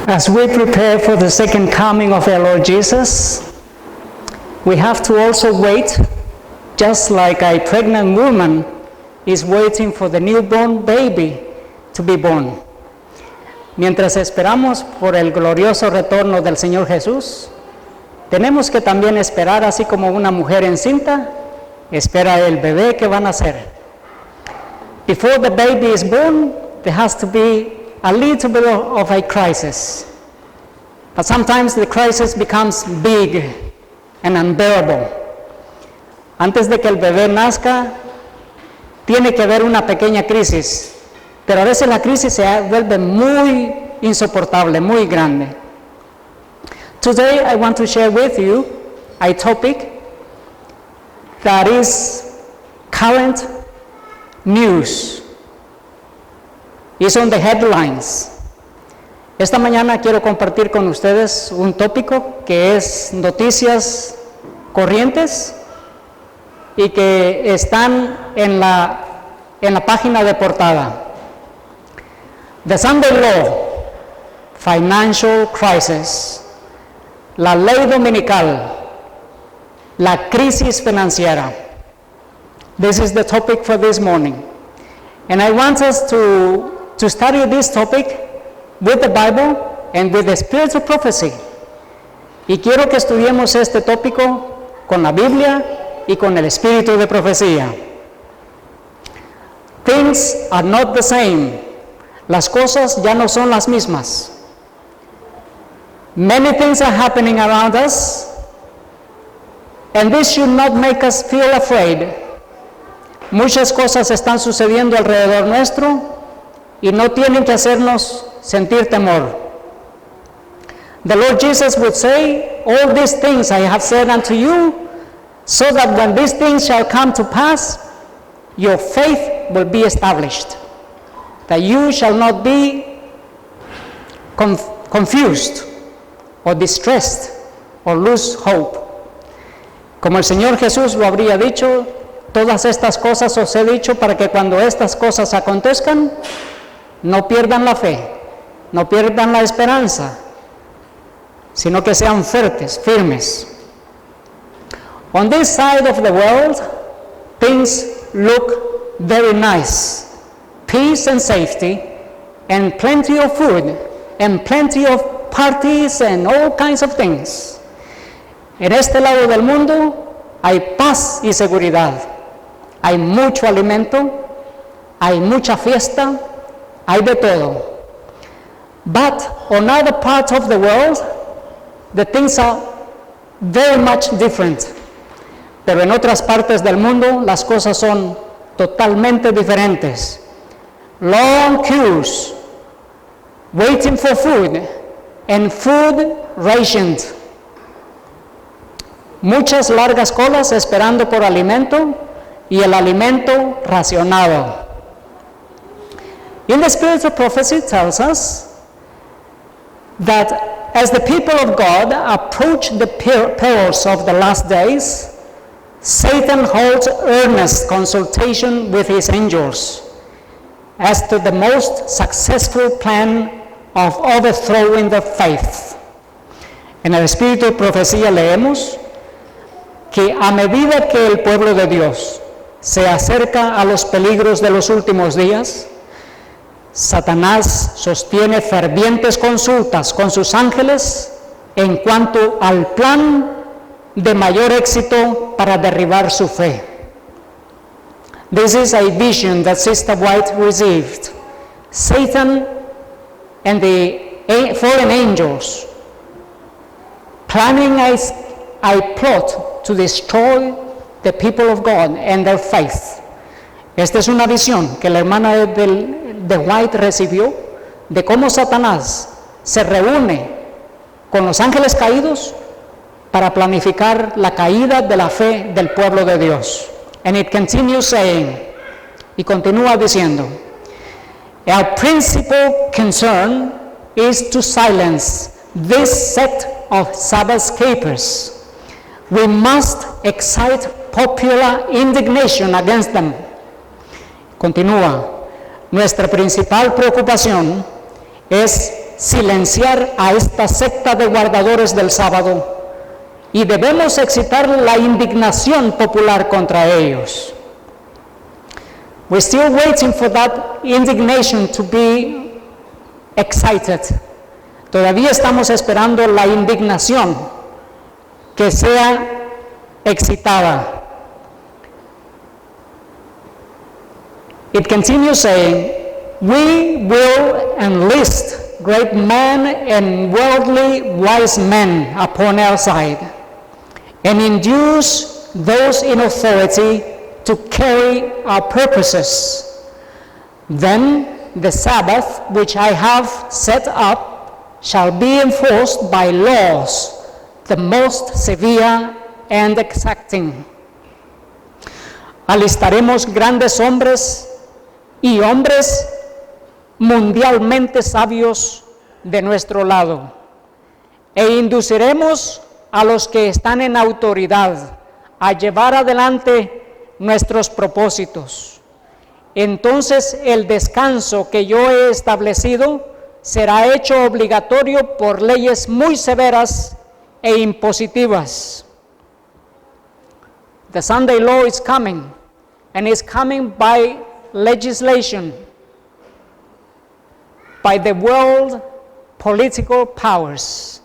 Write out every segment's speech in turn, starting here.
As we prepare for the second coming of our Lord Jesus, we have to also wait, just like a pregnant woman is waiting for the newborn baby to be born. Mientras esperamos por el glorioso retorno del Señor Jesús, tenemos que también esperar, así como una mujer encinta espera el bebé que va a nacer. Before the baby is born, there has to be a little bit of a crisis. But sometimes the crisis becomes big and unbearable. Antes de que el bebé nazca, tiene que haber una pequeña crisis, pero a veces la crisis se vuelve muy insoportable, muy grande. Today I want to share with you a topic that is current news. It's on the headlines. Esta mañana quiero compartir con ustedes un tópico que es noticias corrientes y que están en la página de portada. The Sunday Law, Financial Crisis, la ley dominical, la crisis financiera. This is the topic for this morning. And I want us to study this topic with the Bible and with the spirit of prophecy. Y quiero que estudiemos este tópico con la Biblia y con el espíritu de profecía. Things are not the same. Las cosas ya no son las mismas. Many things are happening around us, and this should not make us feel afraid. Muchas cosas están sucediendo alrededor nuestro y no tienen que hacernos sentir temor. The Lord Jesus would say, all these things I have said unto you, so that when these things shall come to pass, your faith will be established, that you shall not be confused or distressed or lose hope. Como el Señor Jesús lo habría dicho, todas estas cosas os he dicho para que cuando estas cosas acontezcan, no pierdan la fe, no pierdan la esperanza, sino que sean fuertes, firmes. On this side of the world, things look very nice. Peace and safety, and plenty of food, and plenty of parties, and all kinds of things. En este lado del mundo hay paz y seguridad. Hay mucho alimento, hay mucha fiesta, hay de todo. But on other parts of the world, the things are very much different. Pero en otras partes del mundo las cosas son totalmente diferentes. Long queues, waiting for food, and food rationed. Muchas largas colas esperando por alimento y el alimento racionado. In the spirit of prophecy tells us that as the people of God approach the perils of the last days, Satan holds earnest consultation with his angels as to the most successful plan of overthrowing the faith. En el espíritu de profecía leemos que a medida que el pueblo de Dios se acerca a los peligros de los últimos días, Satanás sostiene fervientes consultas con sus ángeles en cuanto al plan de mayor éxito para derribar su fe. This is a vision that Sister White received. Satan and the fallen angels planning a plot to destroy the people of God and their faith. Esta es una visión que la hermana de White recibió de cómo Satanás se reúne con los ángeles caídos para planificar la caída de la fe del pueblo de Dios. And it continues saying, y continúa diciendo, our principal concern is to silence this sect of Sabbath keepers. We must excite popular indignation against them. Continúa, nuestra principal preocupación es silenciar a esta secta de guardadores del sábado y debemos excitar la indignación popular contra ellos. We're still waiting for that indignation to be excited. Todavía estamos esperando la indignación que sea excitada. It continues saying, we will enlist great men and worldly wise men upon our side, and induce those in authority to carry our purposes. Then the Sabbath, which I have set up, shall be enforced by laws, the most severe and exacting. Alistaremos grandes hombres y hombres mundialmente sabios de nuestro lado, e induciremos a los que están en autoridad a llevar adelante nuestros propósitos. Entonces el descanso que yo he establecido será hecho obligatorio por leyes muy severas e impositivas. The Sunday law is coming, and is coming by legislation, by the world political powers.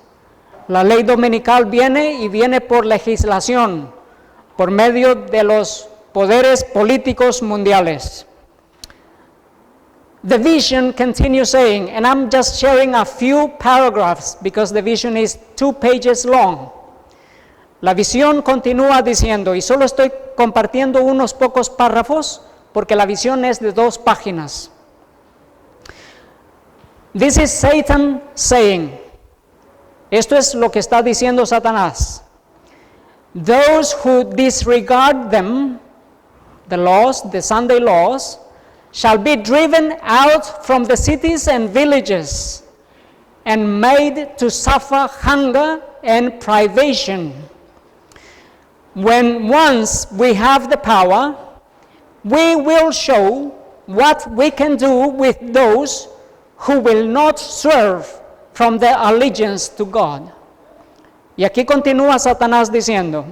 La ley dominical viene y viene por legislación, por medio de los poderes políticos mundiales. The vision continues saying, and I'm just sharing a few paragraphs because the vision is 2 pages long. La visión continúa diciendo, y solo estoy compartiendo unos pocos párrafos porque la visión es de 2 páginas. This is Satan saying, esto es lo que está diciendo Satanás. Those who disregard them, the laws, the Sunday laws, shall be driven out from the cities and villages and made to suffer hunger and privation. When once we have the power, we will show what we can do with those who will not swerve from their allegiance to God. Y aquí continúa Satanás diciendo,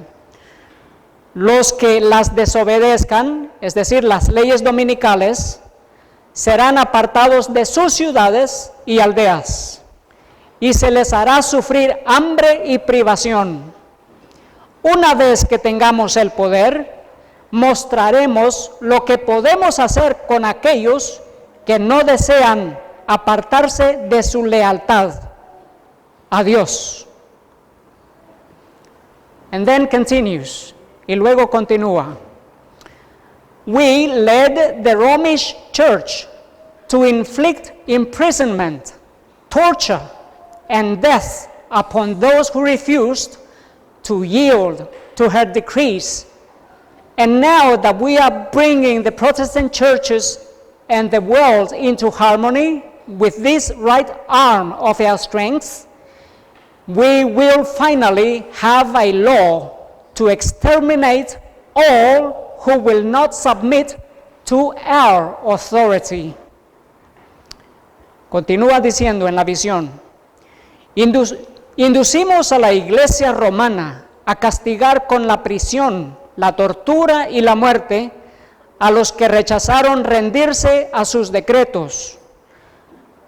los que las desobedezcan, es decir, las leyes dominicales, serán apartados de sus ciudades y aldeas, y se les hará sufrir hambre y privación. Una vez que tengamos el poder, mostraremos lo que podemos hacer con aquellos que no desean apartarse de su lealtad a Dios. And then continues, y luego continúa. We led the Romish church to inflict imprisonment, torture, and death upon those who refused to yield to her decrees. And now that we are bringing the Protestant churches and the world into harmony with this right arm of our strength, we will finally have a law to exterminate all who will not submit to our authority. Continúa diciendo en la visión, inducimos a la iglesia romana a castigar con la prisión, la tortura y la muerte a los que rechazaron rendirse a sus decretos.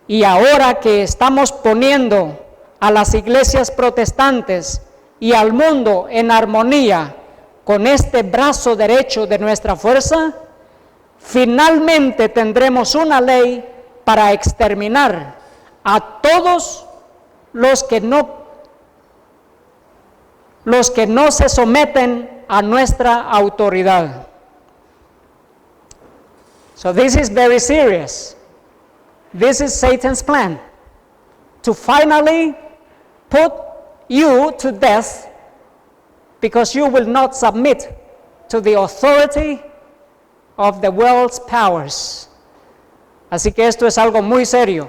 Y ahora que estamos poniendo a las iglesias protestantes y al mundo en armonía con este brazo derecho de nuestra fuerza, finalmente tendremos una ley para exterminar a todos los que no se someten a nuestra autoridad. So this is very serious. This is Satan's plan, to finally put you to death because you will not submit to the authority of the world's powers. Así que esto es algo muy serio.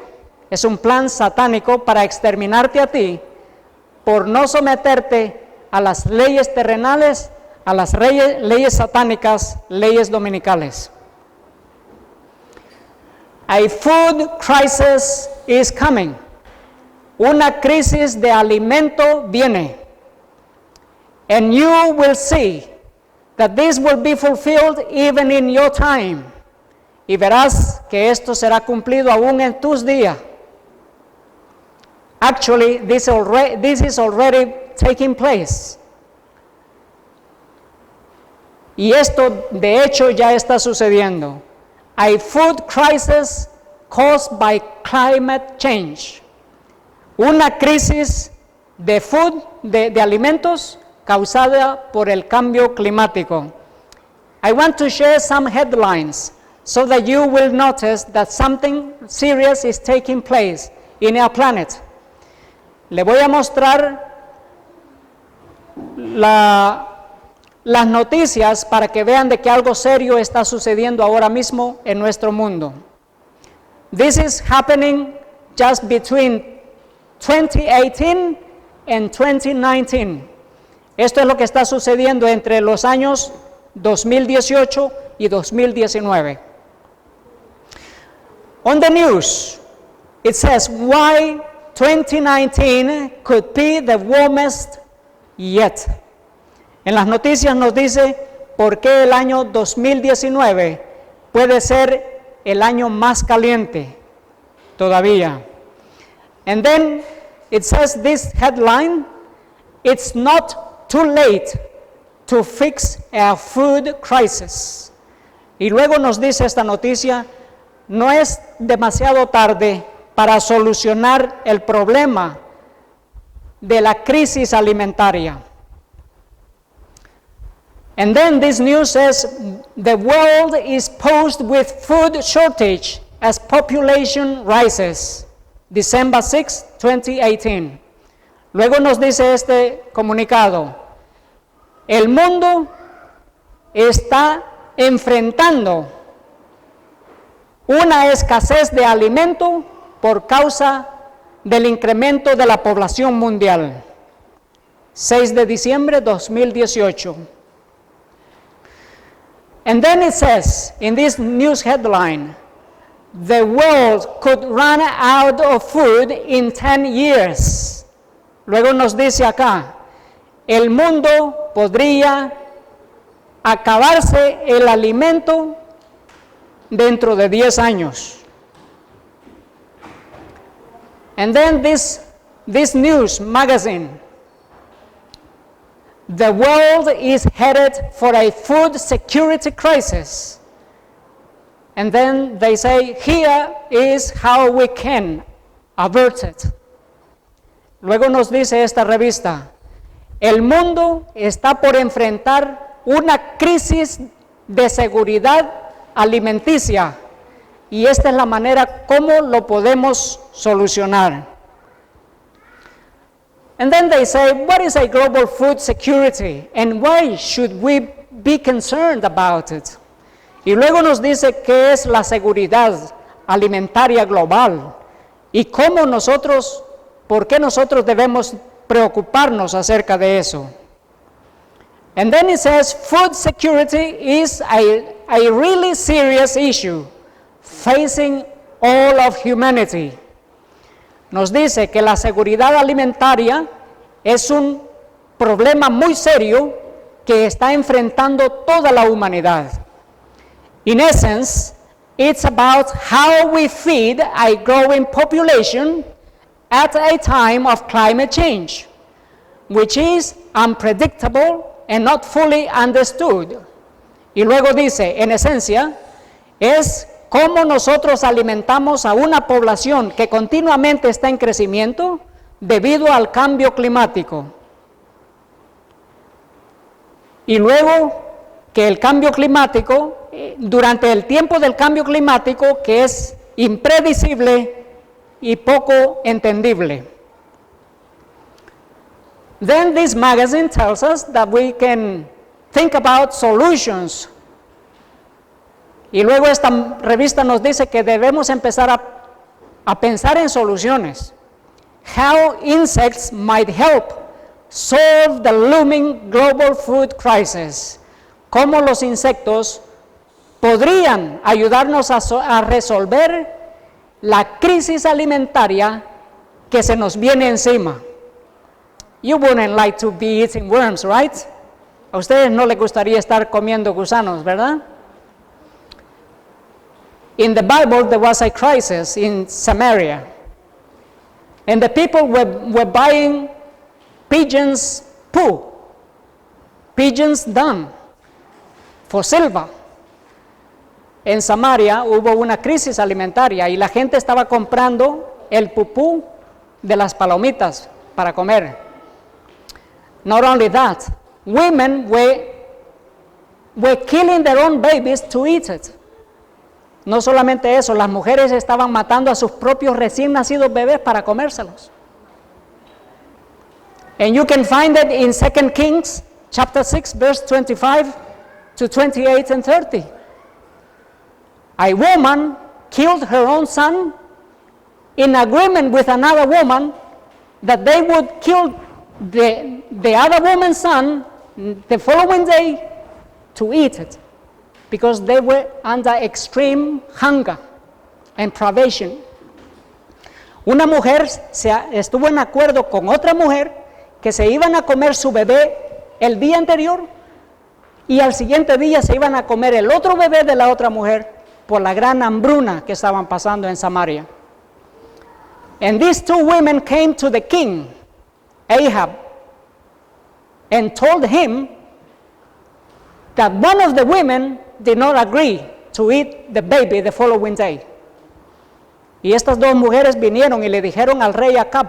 Es un plan satánico para exterminarte a ti por no someterte a las leyes terrenales, a las leyes satánicas, leyes dominicales. A food crisis is coming. una crisis de alimento viene. And you will see that this will be fulfilled even in your time. Y verás que esto será cumplido aún en tus días. Actually, this is already taking place. Y esto de hecho ya está sucediendo. A food crisis caused by climate change. Una crisis de food, de alimentos, causada por el cambio climático. I want to share some headlines so that you will notice that something serious is taking place in our planet. Le voy a mostrar las noticias para que vean de que algo serio está sucediendo ahora mismo en nuestro mundo. This is happening just between 2018 and 2019. Esto es lo que está sucediendo entre los años 2018 y 2019. On the news, it says why 2019 could be the warmest yet. En las noticias nos dice por qué el año 2019 puede ser el año más caliente todavía. And then it says this headline, it's not too late to fix our food crisis. Y luego nos dice esta noticia, no es demasiado tarde para solucionar el problema de la crisis alimentaria. And then this news says the world is posed with food shortage as population rises. December 6, 2018. Luego nos dice este comunicado, el mundo está enfrentando una escasez de alimento por causa del incremento de la población mundial. 6 de diciembre de 2018. And then it says in this news headline, the world could run out of food in 10 years. Luego nos dice acá, el mundo podría acabarse el alimento dentro de 10 años. And then this news magazine, the world is headed for a food security crisis. And then they say, here is how we can avert it. Luego nos dice esta revista, el mundo está por enfrentar una crisis de seguridad alimenticia y esta es la manera como lo podemos solucionar. And then they say, what is a global food security and why should we be concerned about it? Y luego nos dice qué es la seguridad alimentaria global y cómo nosotros, por qué nosotros debemos preocuparnos acerca de eso. And then it says, food security is a really serious issue facing all of humanity. Nos dice que la seguridad alimentaria es un problema muy serio que está enfrentando toda la humanidad. In essence, it's about how we feed a growing population at a time of climate change, which is unpredictable and not fully understood. Y luego dice, en esencia, es cómo nosotros alimentamos a una población que continuamente está en crecimiento debido al cambio climático. Y luego que el cambio climático, durante el tiempo del cambio climático, que es impredecible y poco entendible. Then this magazine tells us that we can think about solutions. Y luego esta revista nos dice que debemos empezar a pensar en soluciones. How insects might help solve the looming global food crisis. Cómo los insectos podrían ayudarnos a resolver la crisis alimentaria que se nos viene encima. You wouldn't like to be eating worms, right? A ustedes no les gustaría estar comiendo gusanos, ¿verdad? In the Bible, there was a crisis in Samaria. And the people were buying pigeons' poo, pigeons' dung, for silver. En Samaria hubo una crisis alimentaria y la gente estaba comprando el pupú de las palomitas para comer. Not only that, women were killing their own babies to eat it. No solamente eso, las mujeres estaban matando a sus propios recién nacidos bebés para comérselos. And you can find it in 2 Kings chapter 6, verse 25 to 28 and 30. A woman killed her own son in agreement with another woman that they would kill the other woman's son the following day to eat it, because they were under extreme hunger and privation. Una mujer estuvo en acuerdo con otra mujer que se iban a comer su bebé el día anterior y al siguiente día se iban a comer el otro bebé de la otra mujer por la gran hambruna que estaban pasando en Samaria. And these two women came to the king, Ahab, and told him that one of the women did not agree to eat the baby the following day. Y estas dos mujeres vinieron y le dijeron al rey Acab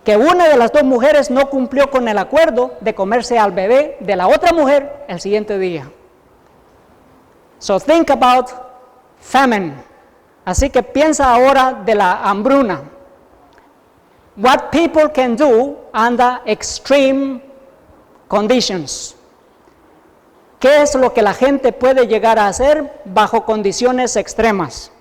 que una de las dos mujeres no cumplió con el acuerdo de comerse al bebé de la otra mujer el siguiente día. So think about famine. Así que piensa ahora de la hambruna. What people can do under extreme conditions. ¿Qué es lo que la gente puede llegar a hacer bajo condiciones extremas?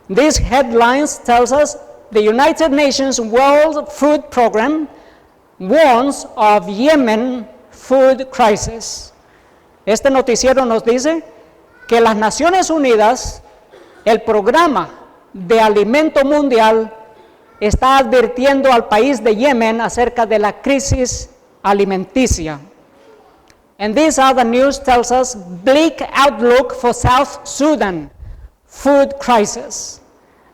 These headlines tells us the United Nations World Food Program warns of Yemen food crisis. Este noticiero nos dice que las Naciones Unidas, el programa de alimento mundial, está advirtiendo al país de Yemen acerca de la crisis alimenticia. And this other news tells us bleak outlook for South Sudan, food crisis.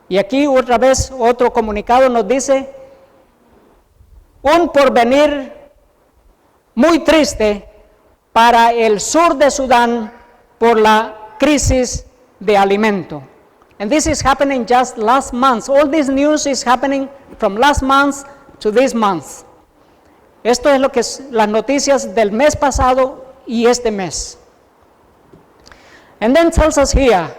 Y aquí otra vez otro comunicado nos dice un porvenir muy triste para el sur de Sudán por la crisis de alimento. And this is happening just last month. All this news is happening from last month to this month. Esto es lo que es las noticias del mes pasado y este mes. And then tells us here,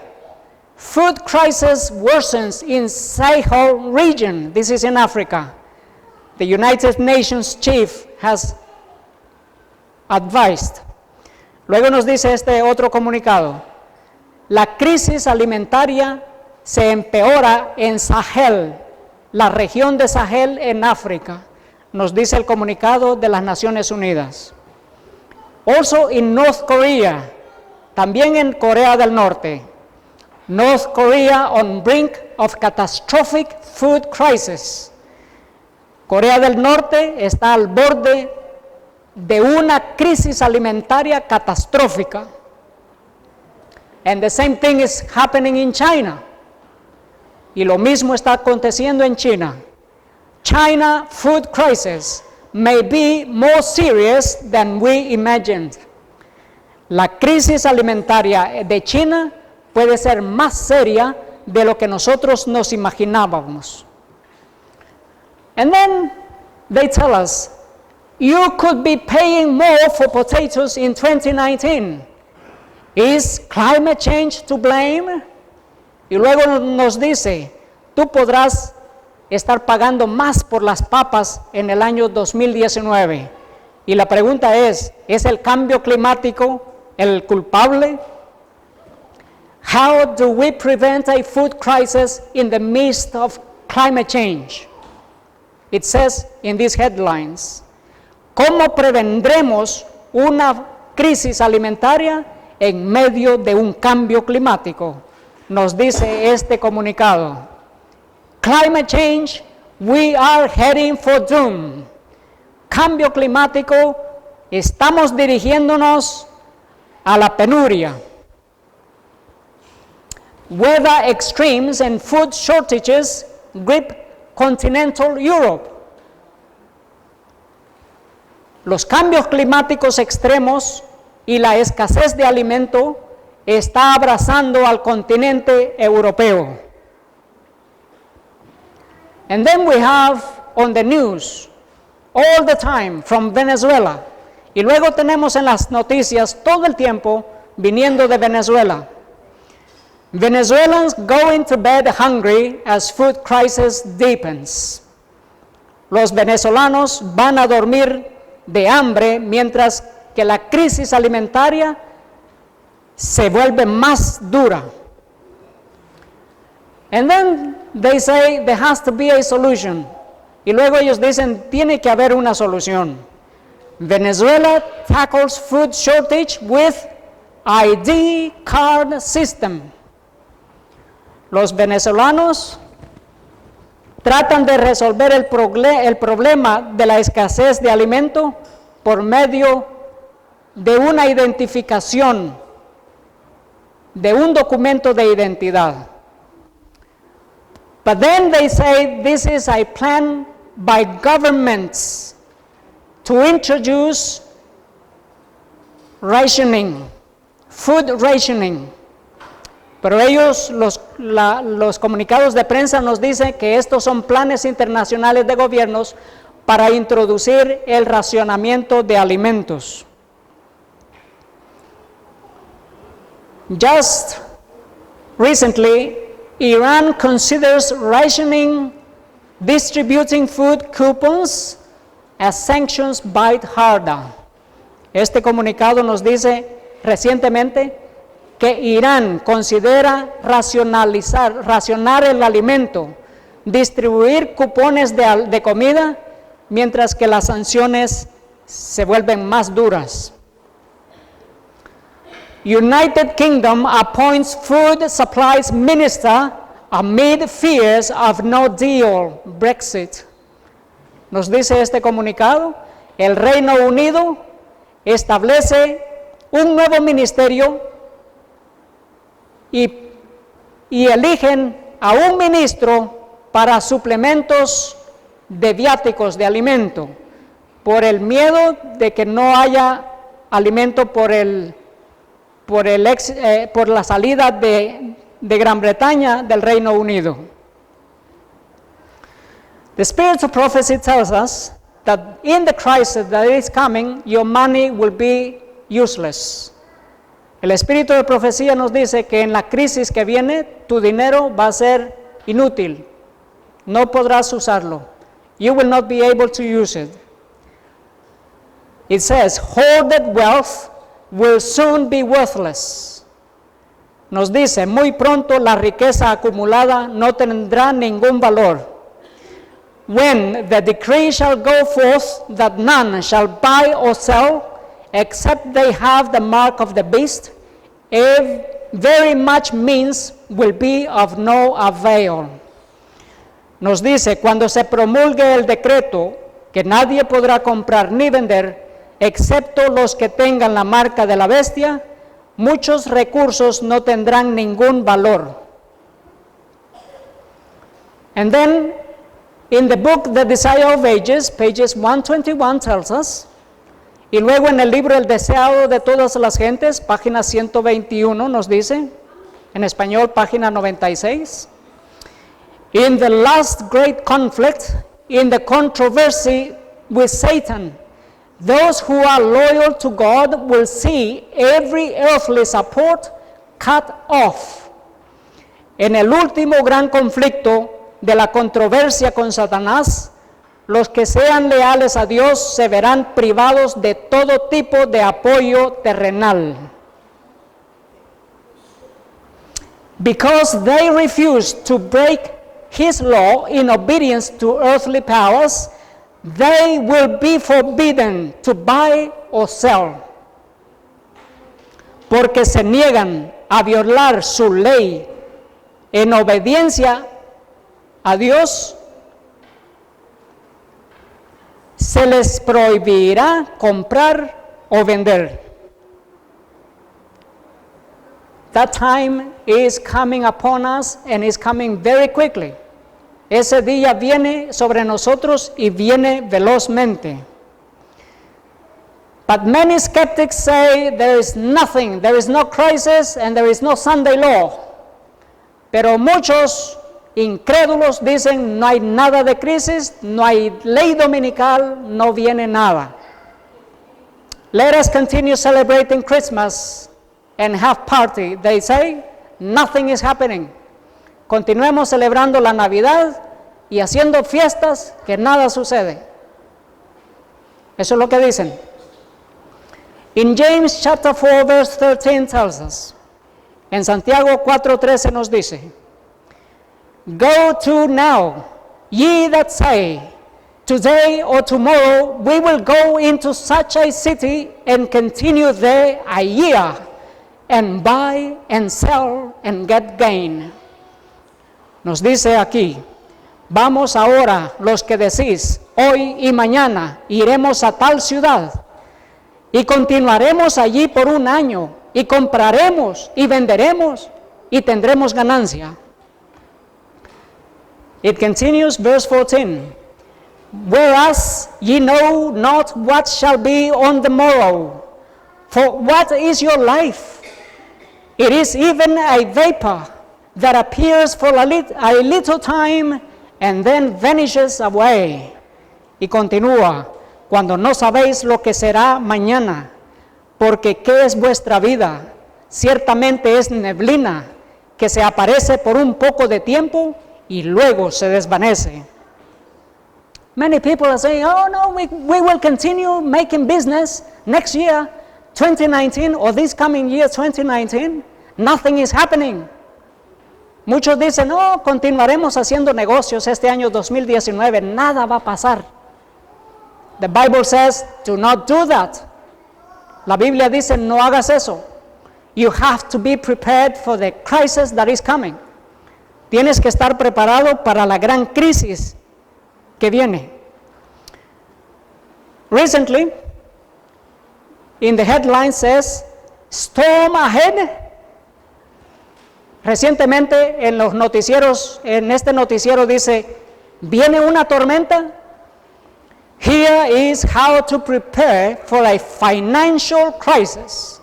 food crisis worsens in Sahel region. This is in Africa. The United Nations chief has advised. Luego nos dice este otro comunicado. La crisis alimentaria se empeora en Sahel, la región de Sahel en África, nos dice el comunicado de las Naciones Unidas. Also in North Korea, también en Corea del Norte. North Korea on brink of catastrophic food crisis. Corea del Norte está al borde de una crisis alimentaria catastrófica. And the same thing is happening in China. Y lo mismo está aconteciendo en China. China food crisis may be more serious than we imagined. La crisis alimentaria de China puede ser más seria de lo que nosotros nos imaginábamos. And then they tell us, you could be paying more for potatoes in 2019. Is climate change to blame? Y luego nos dice, tú podrás estar pagando más por las papas en el año 2019. Y la pregunta es el cambio climático el culpable? How do we prevent a food crisis in the midst of climate change? It says in these headlines, ¿cómo prevendremos una crisis alimentaria en medio de un cambio climático? Nos dice este comunicado. Climate change, we are heading for doom. Cambio climático, estamos dirigiéndonos a la penuria. Weather extremes and food shortages grip continental Europe. Los cambios climáticos extremos y la escasez de alimento está abrazando al continente europeo. And then we have on the news all the time from Venezuela. Y luego tenemos en las noticias todo el tiempo viniendo de Venezuela. Venezuelans going to bed hungry as food crisis deepens. Los venezolanos van a dormir de hambre mientras que la crisis alimentaria se vuelve más dura. And then they say there has to be a solution. Y luego ellos dicen, tiene que haber una solución. Venezuela tackles food shortage with ID card system. Los venezolanos tratan de resolver el problema de la escasez de alimento por medio de una identificación, de un documento de identidad. But then they say this is a plan by governments to introduce rationing, food rationing. Pero ellos, los comunicados de prensa nos dicen que estos son planes internacionales de gobiernos para introducir el racionamiento de alimentos. Just recently, Iran considers rationing, distributing food coupons as sanctions bite harder. Este comunicado nos dice recientemente que Irán considera racionar el alimento, distribuir cupones de comida, mientras que las sanciones se vuelven más duras. United Kingdom appoints food supplies minister amid fears of no deal, Brexit. Nos dice este comunicado, el Reino Unido establece un nuevo ministerio y eligen a un ministro para suplementos de viáticos de alimento, por el miedo de que no haya alimento por la salida de Gran Bretaña del Reino Unido. The spirit of prophecy tells us that in the crisis that is coming, your money will be useless. El espíritu de profecía nos dice que en la crisis que viene, tu dinero va a ser inútil. No podrás usarlo. You will not be able to use it. It says, hoarded wealth will soon be worthless. Nos dice, muy pronto la riqueza acumulada no tendrá ningún valor. When the decree shall go forth that none shall buy or sell, except they have the mark of the beast, very much means will be of no avail. Nos dice, cuando se promulgue el decreto, que nadie podrá comprar ni vender, excepto los que tengan la marca de la bestia, muchos recursos no tendrán ningún valor. And then, in the book The Desire of Ages, pages 121 tells us, y luego en el libro El Deseado de Todas las Gentes, página 121 nos dice, en español página 96, in the last great conflict, in the controversy with Satan, those who are loyal to God will see every earthly support cut off. En el último gran conflicto de la controversia con Satanás, los que sean leales a Dios se verán privados de todo tipo de apoyo terrenal. Because they refuse to break His law in obedience to earthly powers, they will be forbidden to buy or sell. Porque se niegan a violar su ley en obediencia a Dios, se les prohibirá comprar o vender. That time is coming upon us and is coming very quickly. Ese día viene sobre nosotros y viene velozmente. But many skeptics say there is nothing, there is no crisis and there is no Sunday law. Pero muchos incrédulos dicen no hay nada de crisis, no hay ley dominical, no viene nada. Let us continue celebrating Christmas and have party. They say nothing is happening. Continuemos celebrando la Navidad y haciendo fiestas que nada sucede. Eso es lo que dicen. In James chapter 4 verse 13 tells us, en Santiago 4:13 nos dice, Go to now, ye that say, today or tomorrow we will go into such a city and continue there a year, and buy and sell and get gain. Nos dice aquí, vamos ahora los que decís, hoy y mañana iremos a tal ciudad, y continuaremos allí por un año, y compraremos y venderemos, y tendremos ganancia. It continues, verse 14, Whereas ye know not what shall be on the morrow, for what is your life? It is even a vapor that appears for a little time and then vanishes away. Y continúa, cuando no sabéis lo que será mañana, porque ¿qué es vuestra vida? Ciertamente es neblina que se aparece por un poco de tiempo y luego se desvanece. Many people are saying, oh no, we will continue making business next year, 2019, or this coming year, 2019. Nothing is happening. Muchos dicen, no, continuaremos haciendo negocios este año 2019, nada va a pasar. The Bible says, do not do that. La Biblia dice, no hagas eso. You have to be prepared for the crisis that is coming. Tienes que estar preparado para la gran crisis que viene. Recently, in the headline says, storm ahead. Recientemente en los noticieros, en este noticiero dice, ¿viene una tormenta? Here is how to prepare for a financial crisis.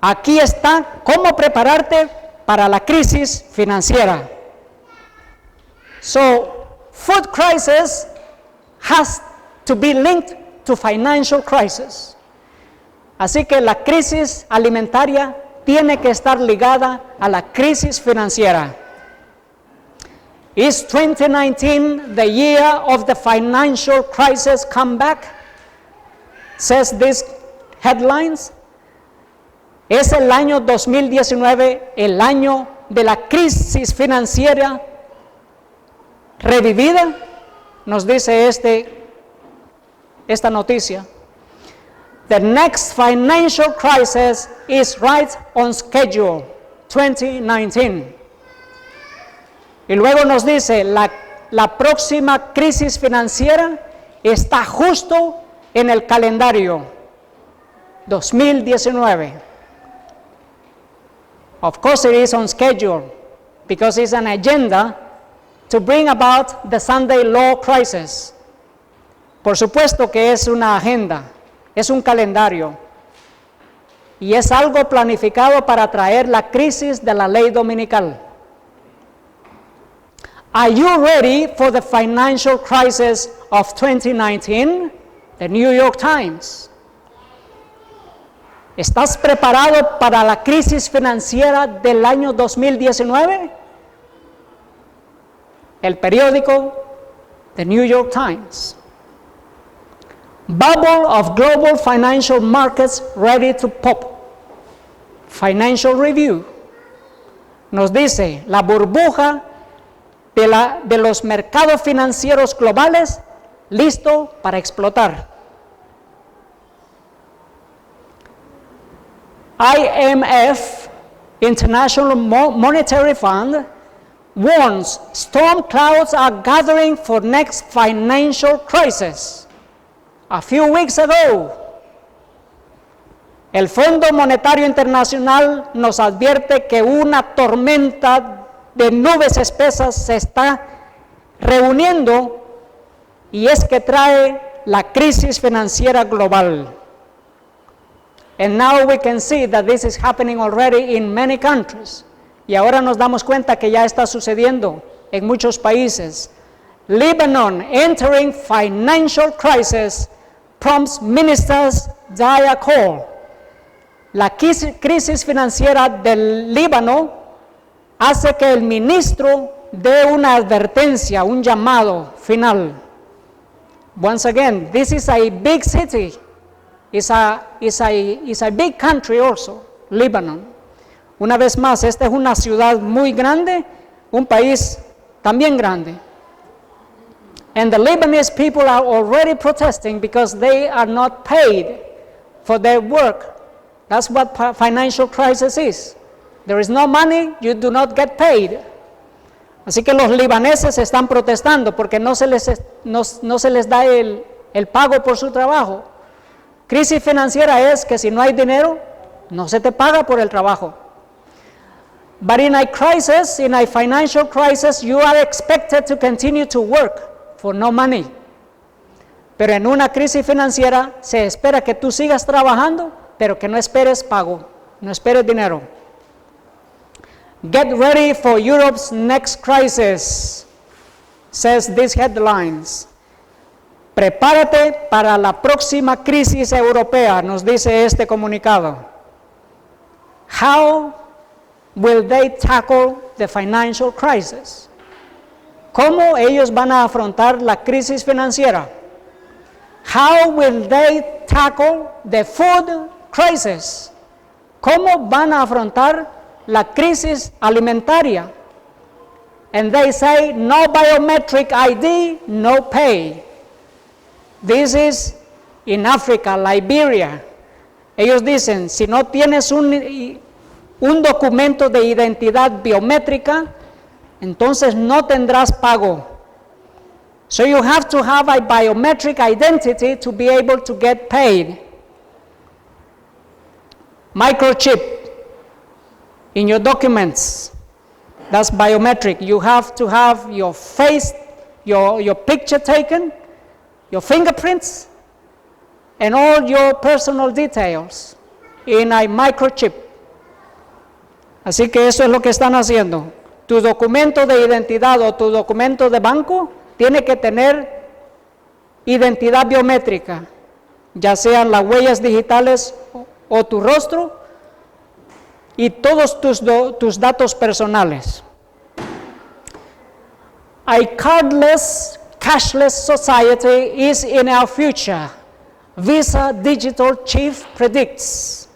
Aquí está cómo prepararte para la crisis financiera. So, food crisis has to be linked to financial crisis. Así que la crisis alimentaria tiene que estar ligada a la crisis financiera. Is 2019 the year of the financial crisis comeback? Says these headlines. ¿Es el año 2019 el año de la crisis financiera revivida? Nos dice esta noticia. The next financial crisis is right on schedule, 2019. Y luego nos dice, la próxima crisis financiera está justo en el calendario, 2019. Of course it is on schedule, because it's an agenda to bring about the Sunday law crisis. Por supuesto que es una agenda, es un calendario, y es algo planificado para traer la crisis de la ley dominical. Are you ready for the financial crisis of 2019? The New York Times. ¿Estás preparado para la crisis financiera del año 2019? El periódico The New York Times. Bubble of global financial markets ready to pop. Financial Review. Nos dice, la burbuja de los mercados financieros globales listo para explotar. IMF, International Monetary Fund, warns storm clouds are gathering for next financial crisis. A few weeks ago, el Fondo Monetario Internacional nos advierte que una tormenta de nubes espesas se está reuniendo y es que trae la crisis financiera global. And now we can see that this is happening already in many countries. Y ahora nos damos cuenta que ya está sucediendo en muchos países. Lebanon entering financial crisis prompts ministers dire call. La crisis financiera del Líbano hace que el ministro dé una advertencia, un llamado final. Once again, this is a big city. It's a big country also, Lebanon. Una vez más, esta es una ciudad muy grande, un país también grande. And the Lebanese people are already protesting because they are not paid for their work. That's what financial crisis is. There is no money, you do not get paid. Así que los libaneses están protestando porque no se les da el pago por su trabajo. Crisis financiera es que si no hay dinero, no se te paga por el trabajo. But in a crisis, in a financial crisis, you are expected to continue to work for no money. Pero en una crisis financiera se espera que tú sigas trabajando, pero que no esperes pago, no esperes dinero. Get ready for Europe's next crisis, says these headlines. Prepárate para la próxima crisis europea, nos dice este comunicado. How will they tackle the financial crisis? ¿Cómo ellos van a afrontar la crisis financiera? How will they tackle the food crisis? ¿Cómo van a afrontar la crisis alimentaria? And they say, no biometric ID, no pay. This is in Africa, Liberia. Ellos dicen, si no tienes un documento de identidad biométrica, entonces no tendrás pago. So you have to have a biometric identity to be able to get paid. Microchip in your documents, that's biometric. You have to have your face, your picture taken, your fingerprints, and all your personal details in a microchip. Así que eso es lo que están haciendo. Tu documento de identidad o tu documento de banco tiene que tener identidad biométrica, ya sean las huellas digitales o tu rostro y todos tus datos personales. A cardless, cashless society is in our future. Visa Digital Chief predicts.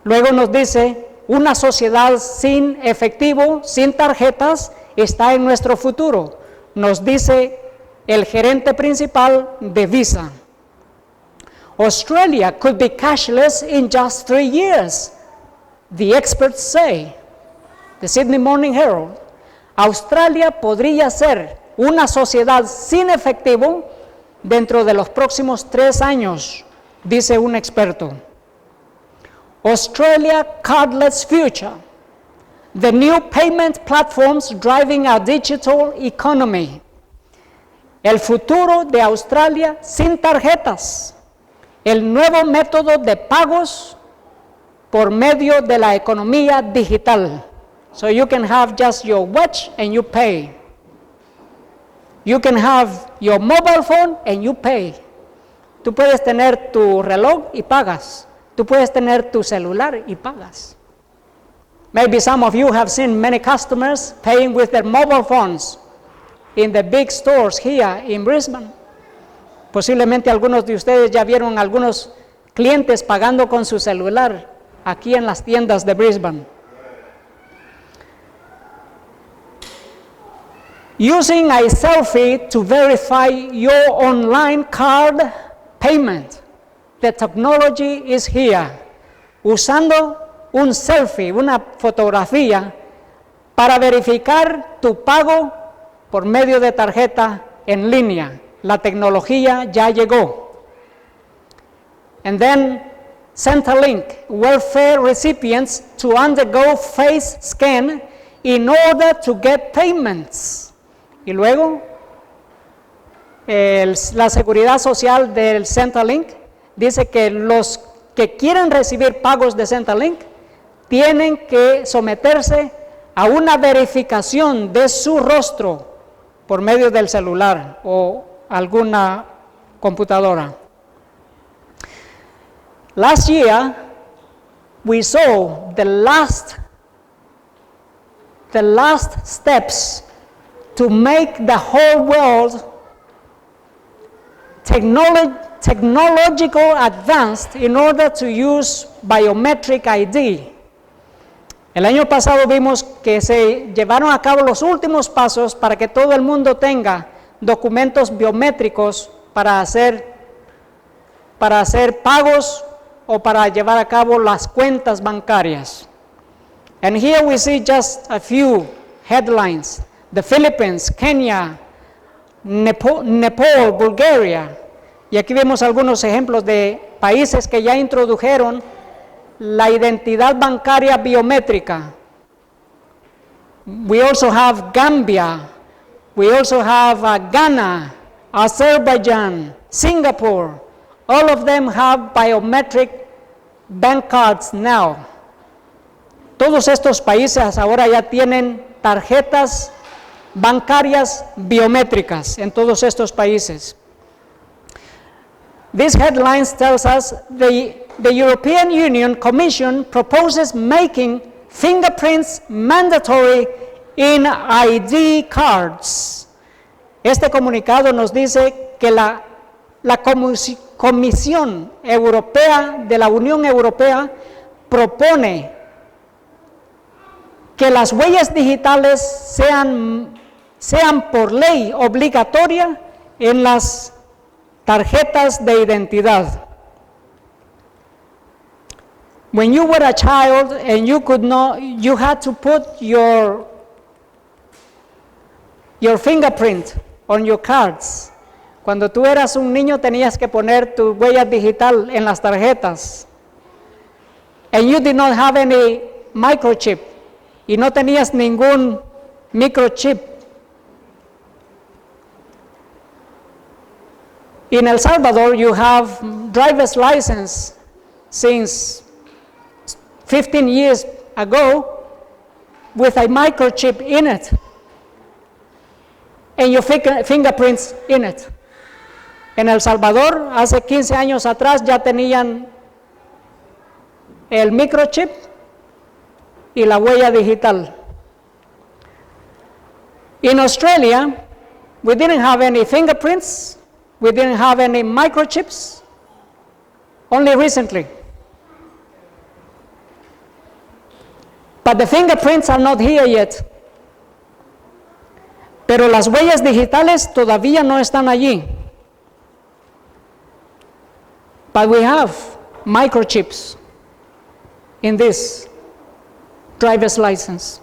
Luego nos dice, una sociedad sin efectivo, sin tarjetas, está en nuestro futuro, nos dice el gerente principal de Visa. Australia could be cashless in just 3 years, the experts say. The Sydney Morning Herald. Australia podría ser una sociedad sin efectivo dentro de los próximos 3 años, dice un experto. Australia cardless future. The new payment platforms driving our digital economy. El futuro de Australia sin tarjetas. El nuevo método de pagos por medio de la economía digital. So you can have just your watch and you pay. You can have your mobile phone and you pay. Tú puedes tener tu reloj y pagas. Tú puedes tener tu celular y pagas. Maybe some of you have seen many customers paying with their mobile phones in the big stores here in Brisbane. Posiblemente algunos de ustedes ya vieron algunos clientes pagando con su celular aquí en las tiendas de Brisbane. Using a selfie to verify your online card payment. The technology is here. Usando un selfie, una fotografía, para verificar tu pago por medio de tarjeta en línea. La tecnología ya llegó. And then Centrelink, welfare recipients to undergo face scan in order to get payments. Y luego, la seguridad social del Centrelink dice que los que quieren recibir pagos de Centrelink tienen que someterse a una verificación de su rostro por medio del celular o alguna computadora. Last year, we saw the last steps to make the whole world technological advanced in order to use biometric ID. El año pasado vimos que se llevaron a cabo los últimos pasos para que todo el mundo tenga documentos biométricos para hacer pagos o para llevar a cabo las cuentas bancarias. And here we see just a few headlines. The Philippines, Kenya, Nepal, Bulgaria. Y aquí vemos algunos ejemplos de países que ya introdujeron la identidad bancaria biométrica. We also have Gambia, we also have Ghana, Azerbaijan, Singapore. All of them have biometric bank cards now. Todos estos países ahora ya tienen tarjetas bancarias biométricas en todos estos países. These headlines tells us the European Union Commission proposes making fingerprints mandatory in ID cards. Este comunicado nos dice que la Comisión Europea de la Unión Europea propone que las huellas digitales sean por ley obligatoria en las tarjetas de identidad. When you were a child and you had to put your fingerprint on your cards. Cuando tú eras un niño tenías que poner tu huella digital en las tarjetas. And you did not have any microchip. Y no tenías ningún microchip. In El Salvador, you have driver's license since 15 years ago with a microchip in it and your fingerprints in it. En El Salvador, hace 15 años atrás ya tenían el microchip y la huella digital. In Australia, we didn't have any fingerprints, we didn't have any microchips, only recently. But the fingerprints are not here yet. Pero las huellas digitales todavía no están allí. But we have microchips in this driver's license.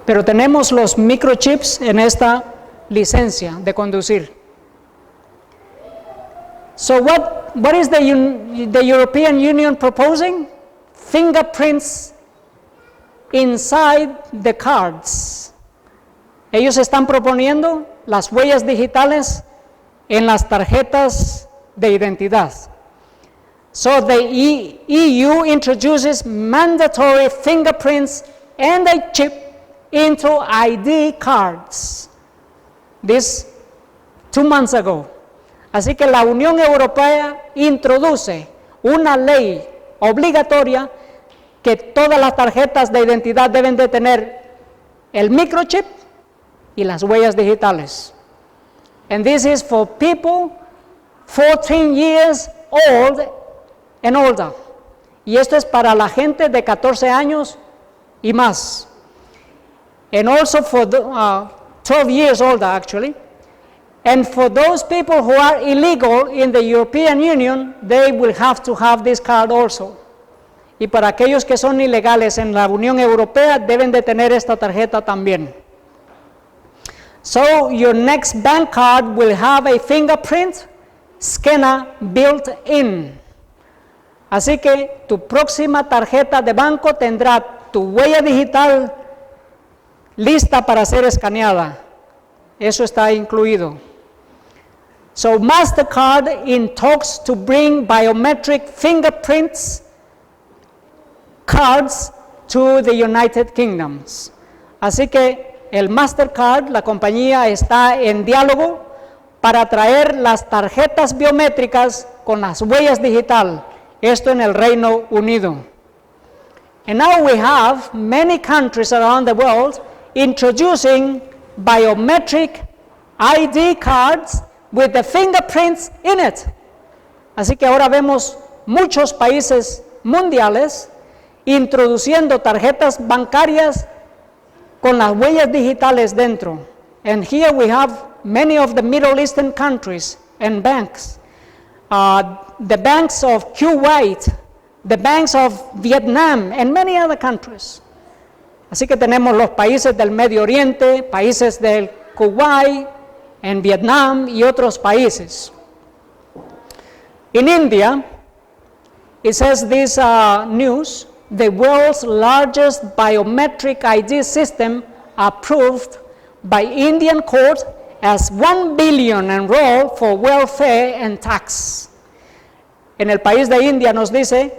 Pero tenemos los microchips en esta licencia de conducir. So what is the European Union proposing? Fingerprints inside the cards. Ellos están proponiendo las huellas digitales en las tarjetas de identidad. So the EU introduces mandatory fingerprints and a chip into ID cards. This 2 months ago. Así que la Unión Europea introduce una ley obligatoria que todas las tarjetas de identidad deben de tener el microchip y las huellas digitales. And this is for people 14 years old and older. Y esto es para la gente de 14 años y más. And also for 12 years older actually. And for those people who are illegal in the European Union, they will have to have this card also. Y para aquellos que son ilegales en la Unión Europea, deben de tener esta tarjeta también. So, your next bank card will have a fingerprint scanner built in. Así que tu próxima tarjeta de banco tendrá tu huella digital lista para ser escaneada. Eso está incluido. So, MasterCard in talks to bring biometric fingerprints cards to the United Kingdom. Así que el MasterCard, la compañía, está en diálogo para traer las tarjetas biométricas con las huellas digitales, esto en el Reino Unido. And now we have many countries around the world introducing biometric ID cards with the fingerprints in it. Así que ahora vemos muchos países mundiales introduciendo tarjetas bancarias con las huellas digitales dentro. And here we have many of the Middle Eastern countries and banks. The banks of Kuwait, the banks of Vietnam, and many other countries. Así que tenemos los países del Medio Oriente, países del Kuwait, en Vietnam y otros países. In India, it says this news, the world's largest biometric ID system approved by Indian court as $1 billion enrolled for welfare and tax. En el país de India nos dice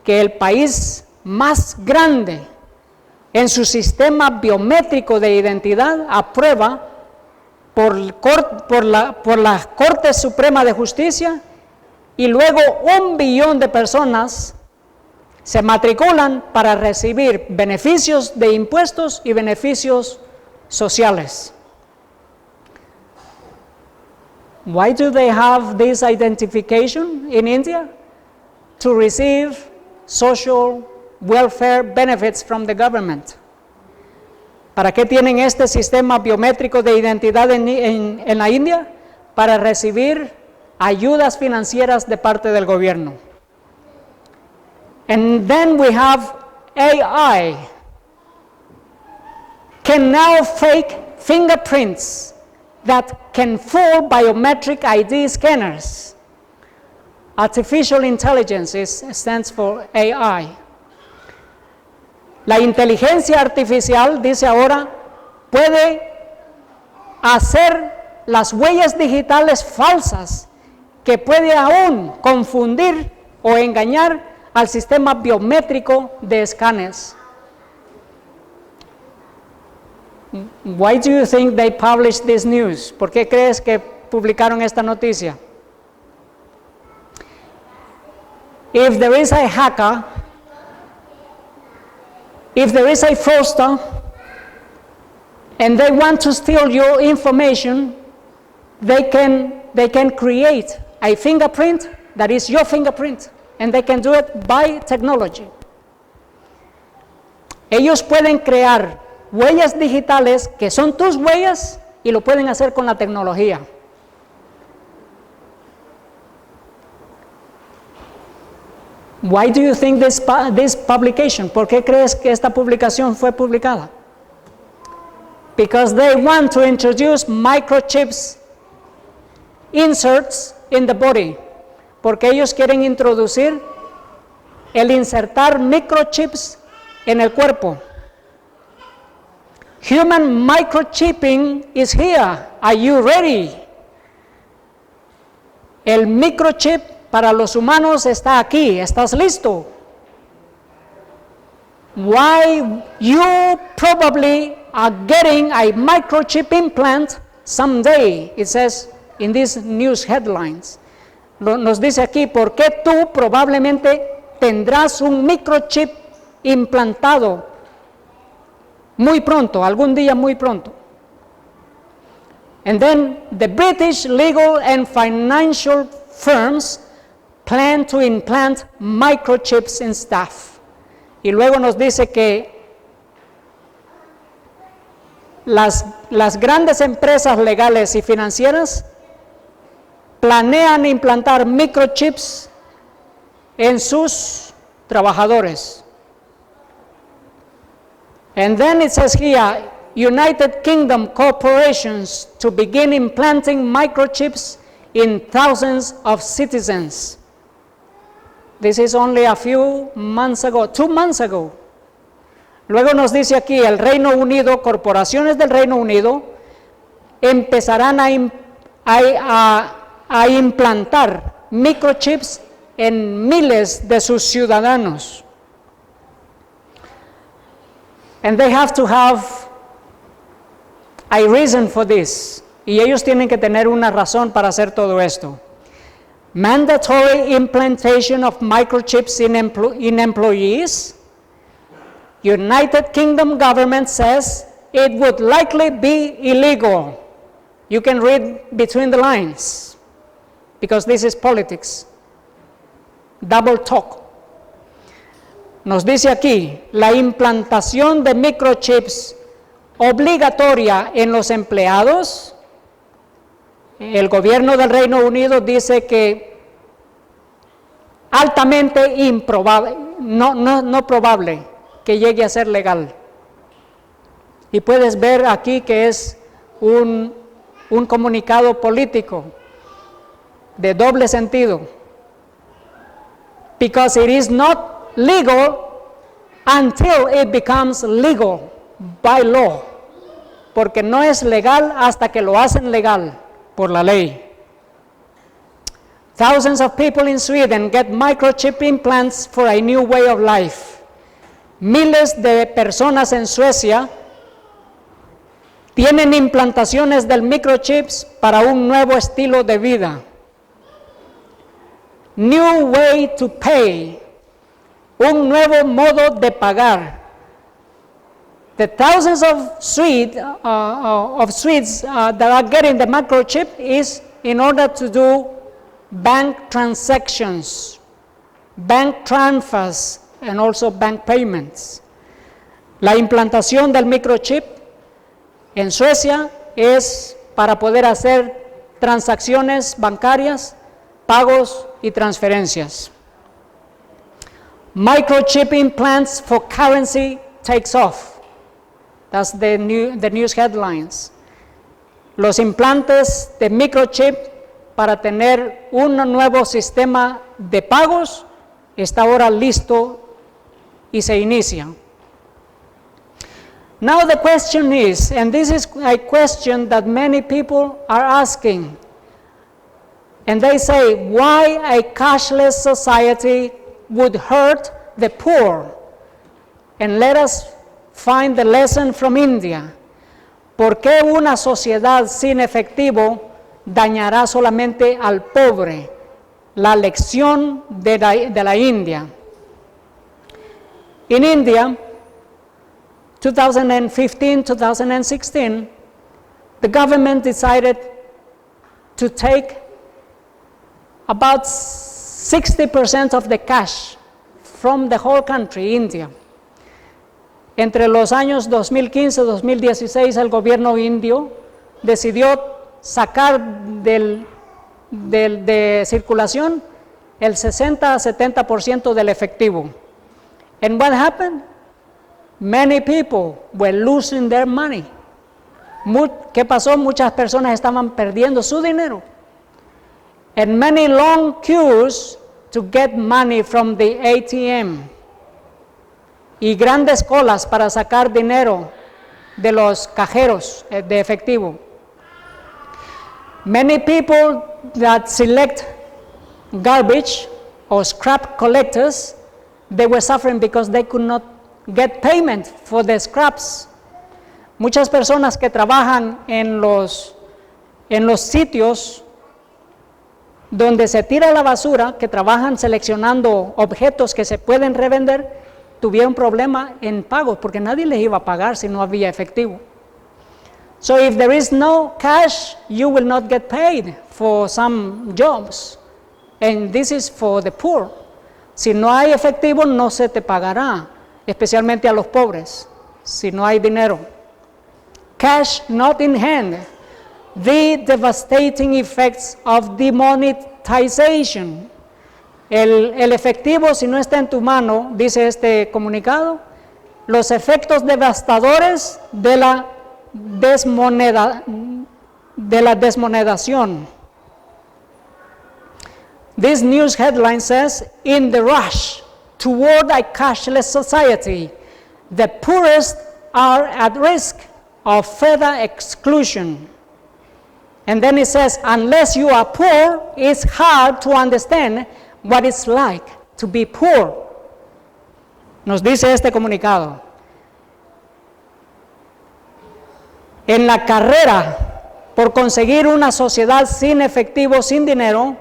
que el país más grande en su sistema biométrico de identidad aprueba por la Corte Suprema de Justicia, y luego 1 billón de personas se matriculan para recibir beneficios de impuestos y beneficios sociales. Why do they have this identification in India? To receive social welfare benefits from the government. ¿Para qué tienen este sistema biométrico de identidad en la India? Para recibir ayudas financieras de parte del gobierno. And then we have AI. Can now fake fingerprints that can fool biometric ID scanners. Artificial intelligence stands for AI. La inteligencia artificial, dice ahora, puede hacer las huellas digitales falsas, que puede aún confundir o engañar al sistema biométrico de escáneres. Why do you think they published this news? ¿Por qué crees que publicaron esta noticia? If there is a hacker, if there is a fraudster, and they want to steal your information, they can create a fingerprint that is your fingerprint, and they can do it by technology. Ellos pueden crear huellas digitales que son tus huellas y lo pueden hacer con la tecnología. Why do you think this publication? ¿Por qué crees que esta publicación fue publicada? Because they want to introduce microchips inserts in the body. Porque ellos quieren introducir el insertar microchips en el cuerpo. Human microchipping is here. Are you ready? El microchip para los humanos está aquí. ¿Estás listo? Why you probably are getting a microchip implant someday, it says in these news headlines. Nos dice aquí, ¿por qué tú probablemente tendrás un microchip implantado muy pronto, algún día muy pronto? And then the British legal and financial firms plan to implant microchips in staff. Y luego nos dice que las grandes empresas legales y financieras planean implantar microchips en sus trabajadores. And then it says here, United Kingdom corporations to begin implanting microchips in thousands of citizens. This is only a few months ago, 2 months ago. Luego nos dice aquí, el Reino Unido, corporaciones del Reino Unido, empezarán a implantar microchips en miles de sus ciudadanos. And they have to have a reason for this. Y ellos tienen que tener una razón para hacer todo esto. Mandatory implantation of microchips in employees. United Kingdom government says it would likely be illegal. You can read between the lines, because this is politics. Double talk. Nos dice aquí, la implantación de microchips obligatoria en los empleados. El gobierno del Reino Unido dice que altamente improbable, no probable que llegue a ser legal. Y puedes ver aquí que es un comunicado político de doble sentido. Because it is not legal until it becomes legal by law. Porque no es legal hasta que lo hacen legal por la ley. Thousands of people in Sweden get microchip implants for a new way of life. Miles de personas en Suecia tienen implantaciones del microchips para un nuevo estilo de vida. New way to pay. Un nuevo modo de pagar. The thousands of Swedes that are getting the microchip is in order to do bank transactions, bank transfers, and also bank payments. La implantación del microchip en Suecia es para poder hacer transacciones bancarias, pagos y transferencias. Microchip implants for currency takes off. That's the news headlines. Los implantes de microchip para tener un nuevo sistema de pagos está ahora listo y se inicia. Now the question is, and this is a question that many people are asking, and they say, why a cashless society would hurt the poor? And let us find the lesson from India. ¿Por qué una sociedad sin efectivo dañará solamente al pobre? La lección de la India. In India, 2015-2016, the government decided to take about 60% of the cash from the whole country, India. Entre los años 2015 y 2016, el gobierno indio decidió sacar de circulación el 60 a 70% del efectivo. And what happened? Many people were losing their money. ¿Qué pasó? Muchas personas estaban perdiendo su dinero. And many long queues to get money from the ATM. Y grandes colas para sacar dinero de los cajeros de efectivo. Many people that select garbage or scrap collectors, they were suffering because they could not get payment for the scraps. Muchas personas que trabajan en los sitios donde se tira la basura, que trabajan seleccionando objetos que se pueden revender, tuvieron problema en pagos porque nadie les iba a pagar si no había efectivo. So if there is no cash, you will not get paid for some jobs. And this is for the poor. Si no hay efectivo, no se te pagará, especialmente a los pobres, si no hay dinero. Cash not in hand. The devastating effects of demonetization. El efectivo, si no está en tu mano, dice este comunicado, los efectos devastadores de la desmonedación. This news headline says, in the rush toward a cashless society, the poorest are at risk of further exclusion. And then it says, unless you are poor, it's hard to understand what it's like to be poor. Nos dice este comunicado. En la carrera por conseguir una sociedad sin efectivo, sin dinero,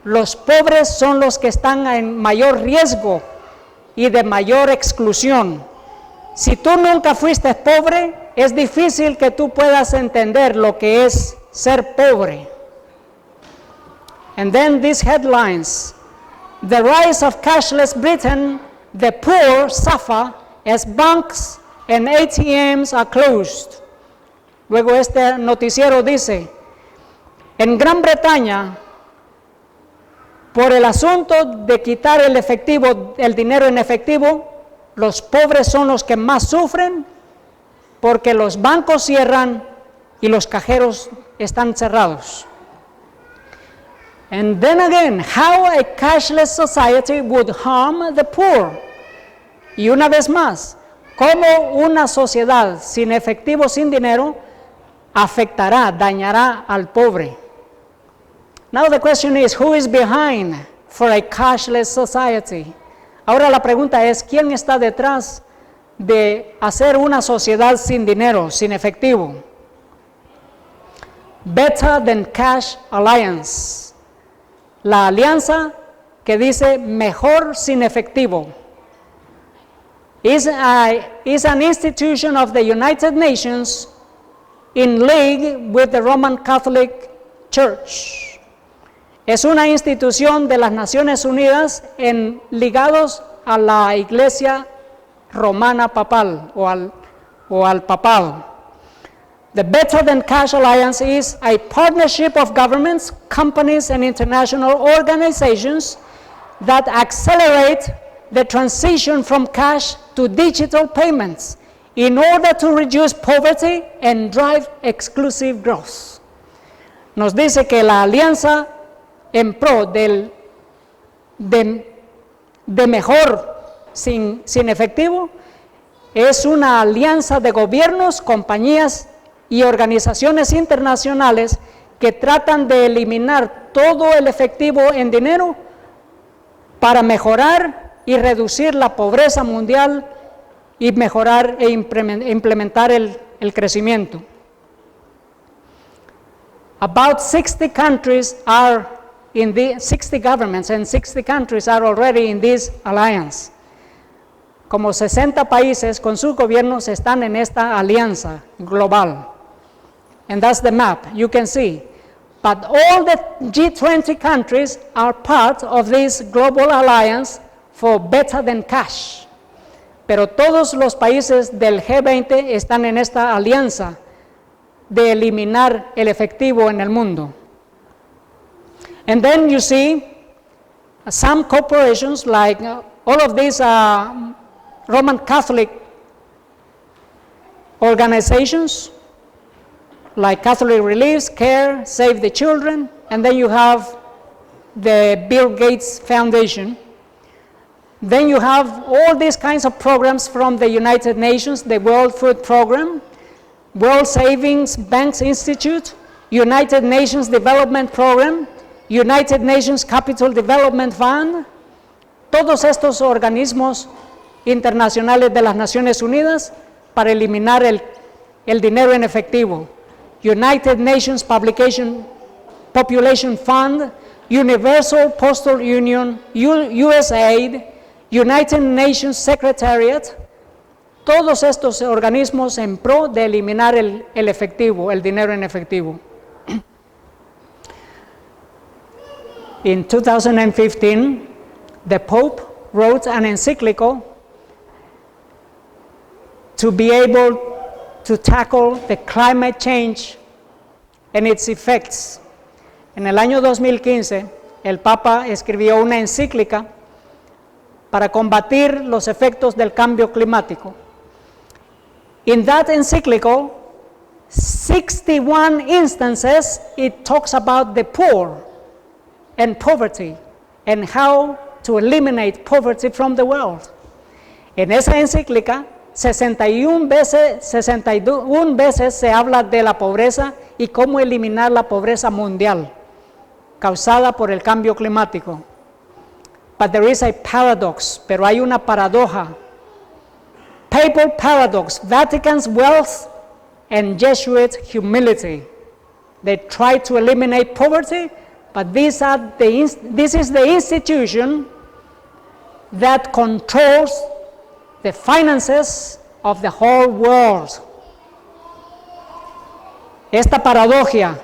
los pobres son los que están en mayor riesgo y de mayor exclusión. Si tú nunca fuiste pobre, es difícil que tú puedas entender lo que es ser pobre. And then these headlines, the rise of cashless Britain, the poor suffer as banks and ATMs are closed. Luego este noticiero dice, en Gran Bretaña, por el asunto de quitar el efectivo, el dinero en efectivo, los pobres son los que más sufren porque los bancos cierran y los cajeros están cerrados. And then again, how a cashless society would harm the poor. Y una vez más, cómo una sociedad sin efectivo, sin dinero, afectará, dañará al pobre. Now the question is, who is behind for a cashless society? Ahora la pregunta es, ¿quién está detrás de hacer una sociedad sin dinero, sin efectivo? Better Than Cash Alliance, la alianza que dice mejor sin efectivo, is an institution of the United Nations in league with the Roman Catholic Church. Es una institución de las Naciones Unidas ligados a la Iglesia Romana Papal o al papado. The Better Than Cash Alliance is a partnership of governments, companies, and international organizations that accelerate the transition from cash to digital payments in order to reduce poverty and drive exclusive growth. Nos dice que la alianza en pro de mejor sin efectivo es una alianza de gobiernos, compañías y organizaciones internacionales que tratan de eliminar todo el efectivo en dinero para mejorar y reducir la pobreza mundial y mejorar e implementar el crecimiento. About 60 countries are 60 governments and 60 countries are already in this alliance. Como 60 países con sus gobiernos están en esta alianza global. And that's the map, you can see. But all the G20 countries are part of this global alliance for Better Than Cash. Pero todos los países del G20 están en esta alianza de eliminar el efectivo en el mundo. And then you see some corporations like all of these Roman Catholic organizations like Catholic Reliefs, CARE, Save the Children, and then you have the Bill Gates Foundation. Then you have all these kinds of programs from the United Nations, the World Food Program, World Savings Banks Institute, United Nations Development Program, United Nations Capital Development Fund, todos estos organismos internacionales de las Naciones Unidas para eliminar el dinero en efectivo. United Nations Population Fund, Universal Postal Union, USAID, United Nations Secretariat, todos estos organismos en pro de eliminar el efectivo, el dinero en efectivo. In 2015, the Pope wrote an encyclical to be able to tackle the climate change and its effects. En el año 2015, el Papa escribió una encíclica para combatir los efectos del cambio climático. In that encyclical, 61 instances, it talks about the poor and poverty and how to eliminate poverty from the world. En esa encíclica, 61 veces se habla de la pobreza y cómo eliminar la pobreza mundial causada por el cambio climático. But there is a paradox, pero hay una paradoja. Papal paradox, Vatican's wealth and Jesuit humility. They try to eliminate poverty, but this is the institution that controls the finances of the whole world. Esta paradoja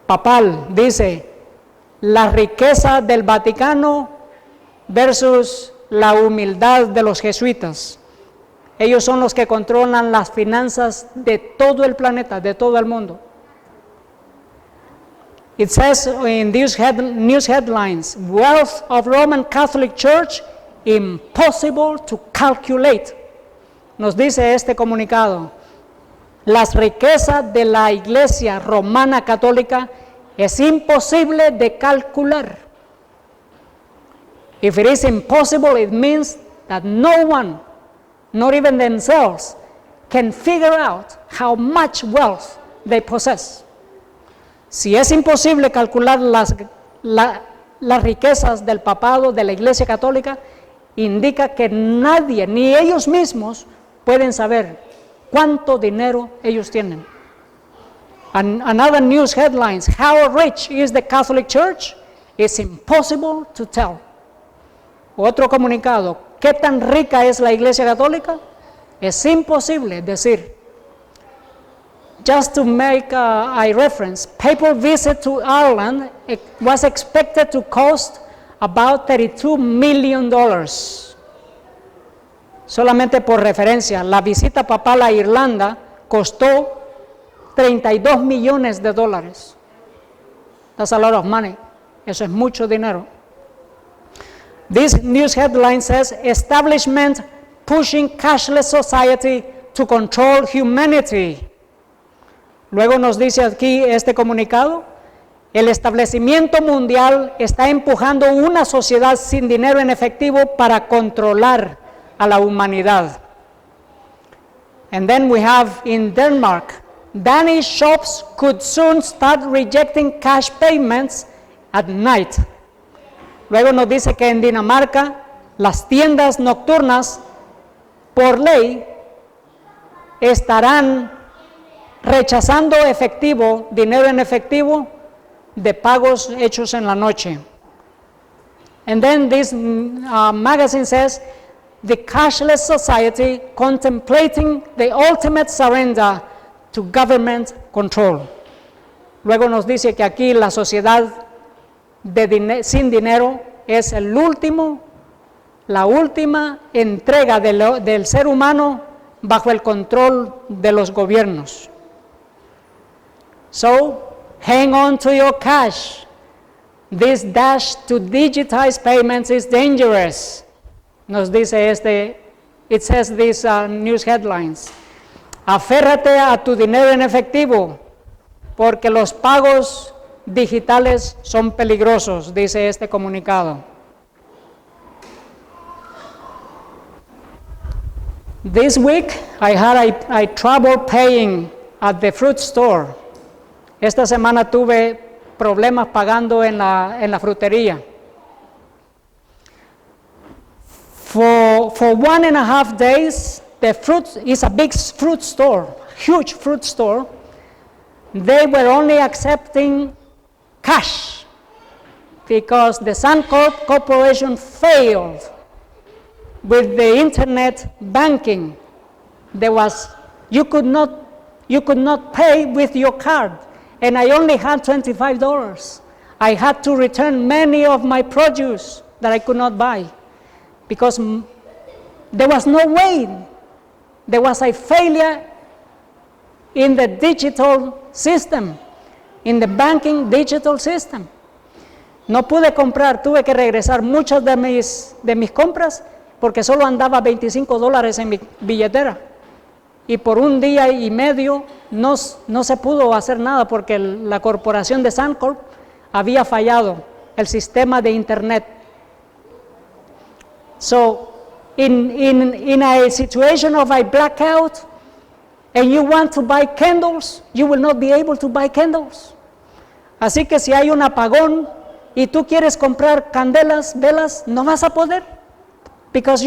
papal dice la riqueza del Vaticano versus la humildad de los jesuitas. Ellos son los que controlan las finanzas de todo el planeta, de todo el mundo. It says in these news headlines, wealth of Roman Catholic Church impossible to calculate. Nos dice este comunicado, las riquezas de la Iglesia Romana Católica es imposible de calcular. If it is impossible, it means that no one, not even themselves, can figure out how much wealth they possess. Si es imposible calcular las riquezas del papado, de la Iglesia Católica, indica que nadie, ni ellos mismos, pueden saber cuánto dinero ellos tienen. Another news headlines, how rich is the Catholic Church? It's impossible to tell. Otro comunicado, ¿qué tan rica es la Iglesia Católica? Es imposible decir. Just to make a reference, papal visit to Ireland was expected to cost about $32 million. Solamente por referencia, la visita papal a Irlanda costó $32 millones. That's a lot of money. Eso es mucho dinero. This news headline says, establishment pushing cashless society to control humanity. Luego nos dice aquí este comunicado, el establecimiento mundial está empujando una sociedad sin dinero en efectivo para controlar a la humanidad. And then we have in Denmark, Danish shops could soon start rejecting cash payments at night. Luego nos dice que en Dinamarca las tiendas nocturnas por ley estarán rechazando dinero en efectivo de pagos hechos en la noche. And then this magazine says, the cashless society contemplating the ultimate surrender to government control. Luego nos dice que aquí la sociedad sin dinero es la última entrega del ser humano bajo el control de los gobiernos. So, hang on to your cash. This dash to digitize payments is dangerous. Nos dice it says these news headlines. Aférrate a tu dinero en efectivo, porque los pagos digitales son peligrosos, dice este comunicado. This week, I had trouble paying at the fruit store. Esta semana tuve problemas pagando en la frutería. For 1.5 days, the fruit is a big fruit store, huge fruit store. They were only accepting cash because the Suncorp Corporation failed with the internet banking. You could not pay with your card, and I only had $25. I had to return many of my produce that I could not buy because there was no way. There was a failure in the digital system, in the banking digital system. No pude comprar, tuve que regresar muchas de mis compras porque solo andaba $25 en mi billetera. Y por un día y medio no se pudo hacer nada porque la corporación de Suncorp había fallado el sistema de internet. So, in a situation of a blackout, and you want to buy candles, you will not be able to buy candles. Así que si hay un apagón y tú quieres comprar candelas, velas, no vas a poder. Because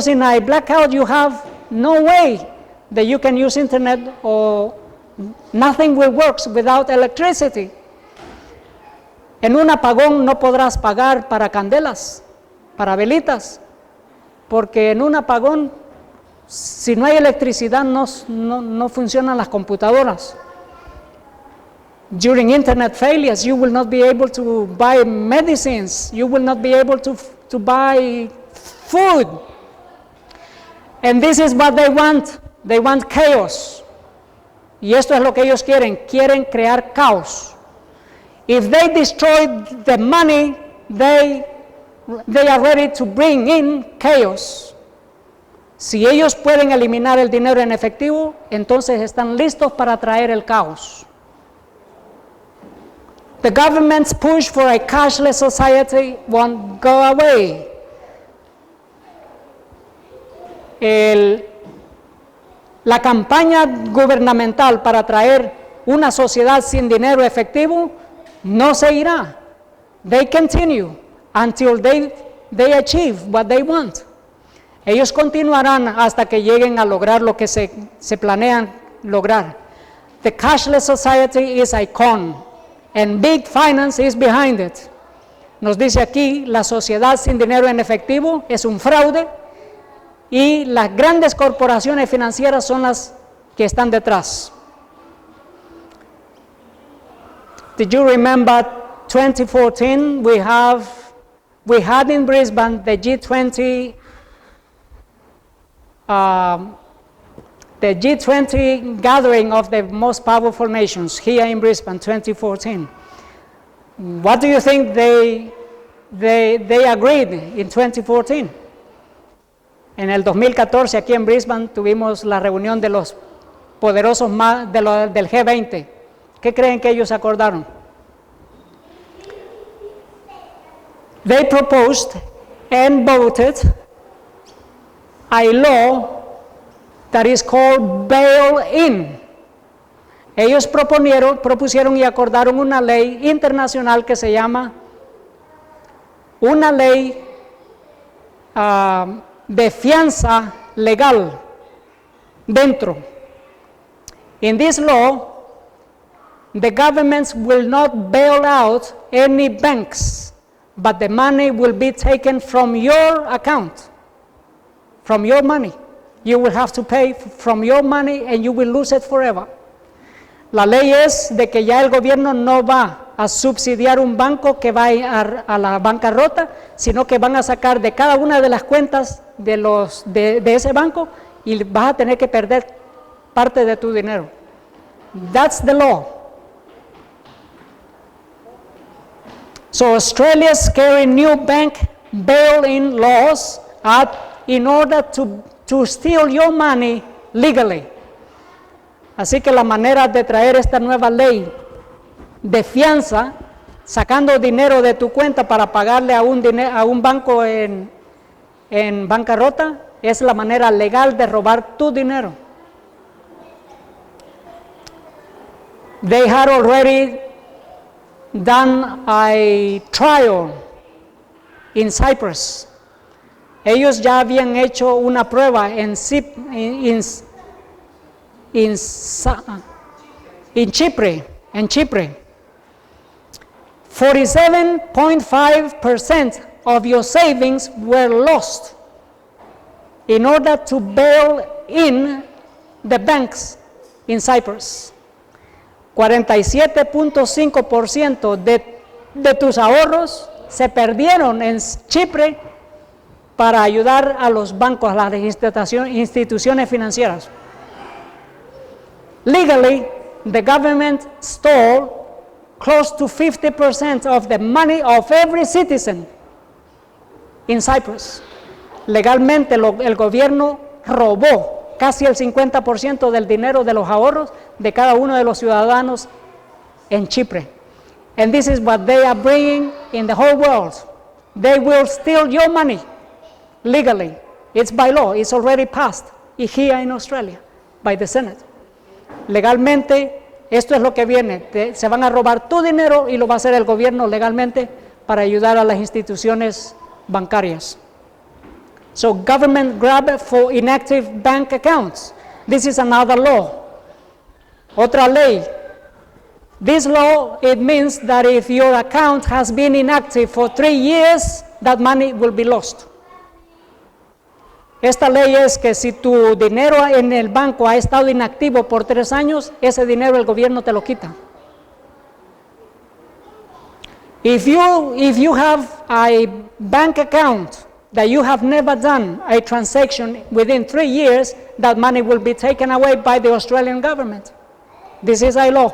in a blackout you have no way that you can use internet, or nothing will work without electricity. En un apagón no podrás pagar para candelas, para velitas, porque en un apagón, si no hay electricidad, no funcionan las computadoras. During internet failures, you will not be able to buy medicines, you will not be able to buy food. And this is what they want chaos. Y esto es lo que ellos quieren crear caos. If they destroy the money, they are ready to bring in chaos. Si ellos pueden eliminar el dinero en efectivo, entonces están listos para traer el caos. The government's push for a cashless society won't go away. La campaña gubernamental para traer una sociedad sin dinero efectivo no se irá. They continue until they achieve what they want. Ellos continuarán hasta que lleguen a lograr lo que se planean lograr. The cashless society is a con, and big finance is behind it. Nos dice aquí, la sociedad sin dinero en efectivo es un fraude y las grandes corporaciones financieras son las que están detrás. Did you remember 2014? We had in Brisbane the G20 gathering of the most powerful nations here in Brisbane, 2014. What do you think they agreed in 2014? En el 2014 aquí en Brisbane tuvimos la reunión de los poderosos del G20. ¿Qué creen que ellos acordaron? They proposed and voted a law that is called bail-in. Ellos propusieron y acordaron una ley internacional que se llama una ley de fianza legal dentro. In this law, the governments will not bail out any banks, but the money will be taken from your account, from your money. You will have to pay from your money and you will lose it forever. La ley es de que ya el gobierno no va a subsidiar un banco que va a la bancarrota, sino que van a sacar de cada una de las cuentas de ese banco y vas a tener que perder parte de tu dinero. That's the law. So Australia's scary new bank bail-in laws are in order to steal your money legally. Así que la manera de traer esta nueva ley de fianza, sacando dinero de tu cuenta para pagarle a un banco en bancarrota, es la manera legal de robar tu dinero. They had already done a trial in Cyprus. Ellos ya habían hecho una prueba en Chipre. 47.5% of your savings were lost in order to bail in the banks in Cyprus. 47.5% de tus ahorros se perdieron en Chipre para ayudar a los bancos, a las instituciones financieras. Legally, the government stole close to 50% of the money of every citizen in Cyprus. Legalmente el gobierno robó casi el 50% del dinero de los ahorros de cada uno de los ciudadanos en Chipre. And this is what they are bringing in the whole world. They will steal your money legally. It's by law. It's already passed here in Australia by the Senate. Legalmente, esto es lo que viene. Se van a robar tu dinero y lo va a hacer el gobierno legalmente para ayudar a las instituciones bancarias. So government grab for inactive bank accounts. This is another law. Otra ley. This law, it means that if your account has been inactive for 3 years, that money will be lost. Esta ley es que si tu dinero en el banco ha estado inactivo por 3 años, ese dinero el gobierno te lo quita. If you have a bank account that you have never done a transaction within 3 years, that money will be taken away by the Australian government. This is a law.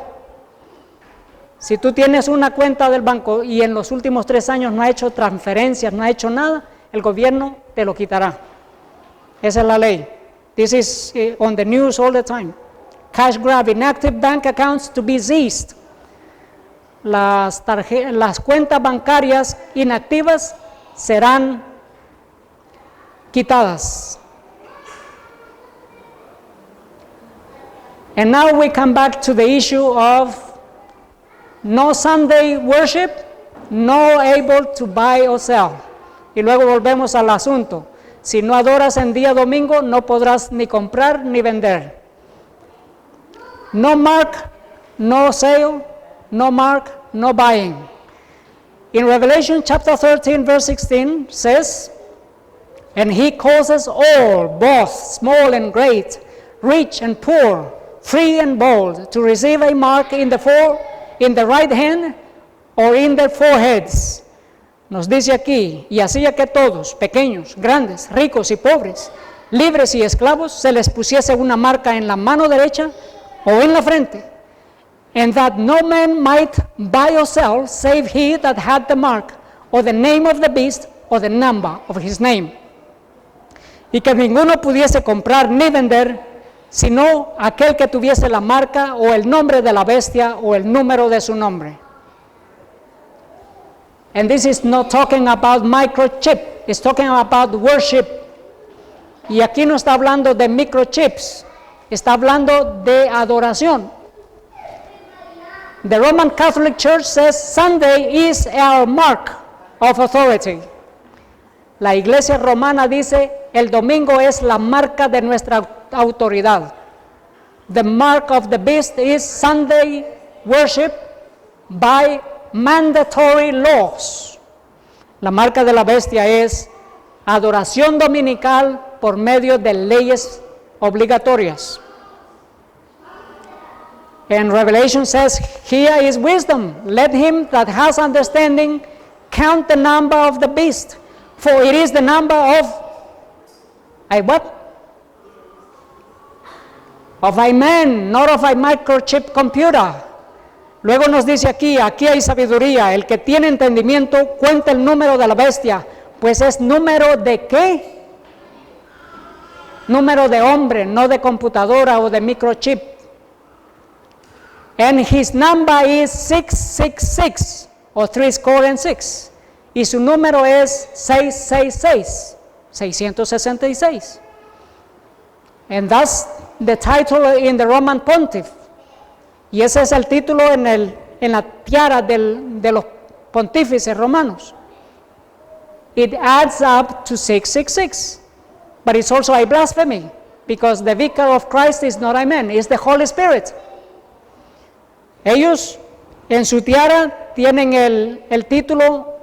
Si tú tienes una cuenta del banco y en los últimos 3 años no ha hecho transferencias, no ha hecho nada, el gobierno te lo quitará. Esa es la ley. This is on the news all the time. Cash grab, inactive bank accounts to be seized. Las cuentas bancarias inactivas serán quitadas. And now we come back to the issue of no Sunday worship, no able to buy or sell. Y luego volvemos al asunto. Si no adoras en día domingo, no podrás ni comprar ni vender. No mark, no sale, no mark, no buying. In Revelation chapter 13, verse 16 says, and he causes all, both small and great, rich and poor, free and bold, to receive a mark in the right hand or in their foreheads. Nos dice aquí, y hacía que todos, pequeños, grandes, ricos y pobres, libres y esclavos, se les pusiese una marca en la mano derecha o en la frente, and that no man might buy or sell, save he that had the mark, or the name of the beast, or the number of his name. Y que ninguno pudiese comprar ni vender, sino aquel que tuviese la marca o el nombre de la bestia o el número de su nombre. And this is not talking about microchip, it's talking about worship. Y aquí no está hablando de microchips, está hablando de adoración. The Roman Catholic Church says Sunday is our mark of authority. La Iglesia Romana dice el domingo es la marca de nuestra autoridad. The mark of the beast is Sunday worship by mandatory laws. La marca de la bestia es adoración dominical por medio de leyes obligatorias. And Revelation says, here is wisdom. Let him that has understanding count the number of the beast, for it is the number of a what? Of a man, not of a microchip computer. Luego nos dice aquí hay sabiduría. El que tiene entendimiento cuenta el número de la bestia, pues es número de ¿qué? Número de hombre, no de computadora o de microchip. And his number is 666, or 666. Y su número es 666, 666. And that's the title in the Roman Pontiff. Y ese es el título en la tiara de los pontífices romanos. It adds up to 666. But it's also a blasphemy, because the vicar of Christ is not a man, it's the Holy Spirit. Ellos en su tiara tienen el título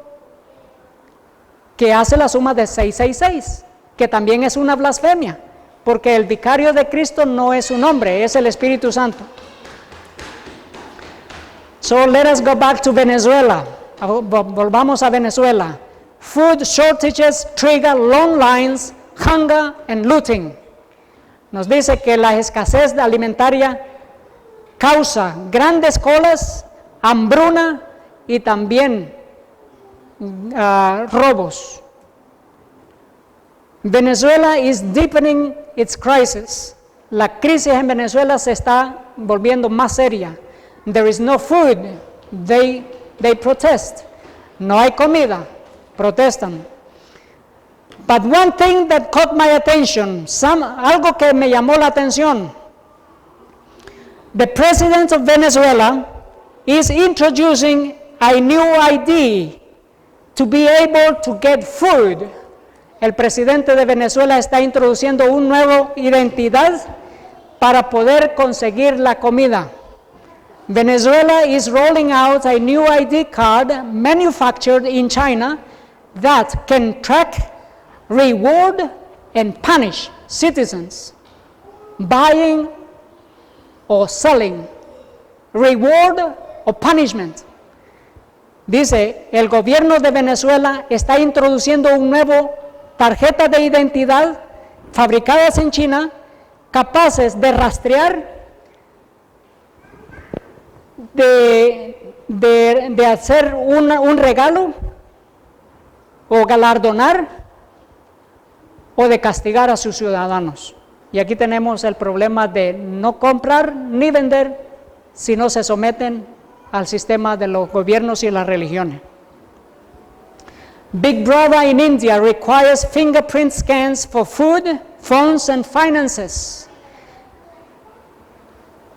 que hace la suma de 666, que también es una blasfemia, porque el vicario de Cristo no es un hombre, es el Espíritu Santo. So let us go back to Venezuela. Volvamos a Venezuela. Food shortages trigger long lines, hunger and looting. Nos dice que la escasez alimentaria causa grandes colas, hambruna y también robos. Venezuela is deepening its crisis. La crisis en Venezuela se está volviendo más seria. There is no food. They protest. No hay comida. Protestan. But one thing that caught my attention, algo que me llamó la atención, the president of Venezuela is introducing a new ID to be able to get food. El presidente de Venezuela está introduciendo una nueva identidad para poder conseguir la comida. Venezuela is rolling out a new ID card manufactured in China that can track, reward, and punish citizens buying or selling, reward or punishment. Dice, el gobierno de Venezuela está introduciendo un nuevo tarjeta de identidad fabricadas en China, capaces de rastrear, de hacer un regalo o galardonar o de castigar a sus ciudadanos. Y aquí tenemos el problema de no comprar ni vender si no se someten al sistema de los gobiernos y las religiones. Big Brother in India requires fingerprint scans for food, phones, and finances.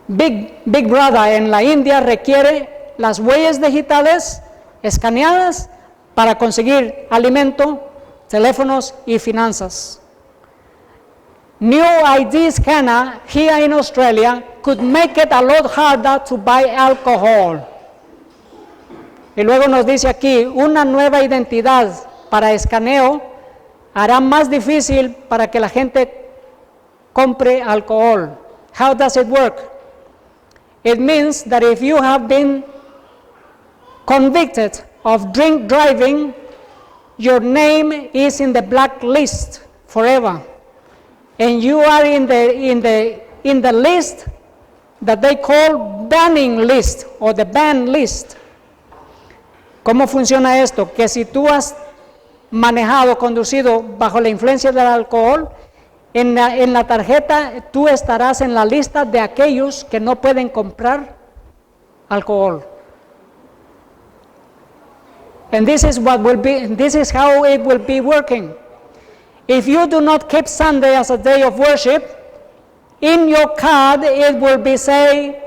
Big Brother en la India requiere las huellas digitales escaneadas para conseguir alimento, teléfonos y finanzas. New ID scanner here in Australia could make it a lot harder to buy alcohol. Y luego nos dice aquí, una nueva identidad para escaneo hará más difícil para que la gente compre alcohol. How does it work? It means that if you have been convicted of drink driving, your name is in the blacklist forever. And you are in the list that they call banning list or the ban list. ¿Cómo funciona esto? Que si tú has manejado, conducido bajo la influencia del alcohol, en la tarjeta tú estarás en la lista de aquellos que no pueden comprar alcohol. And this is how it will be working. If you do not keep Sunday as a day of worship, in your card it will be say,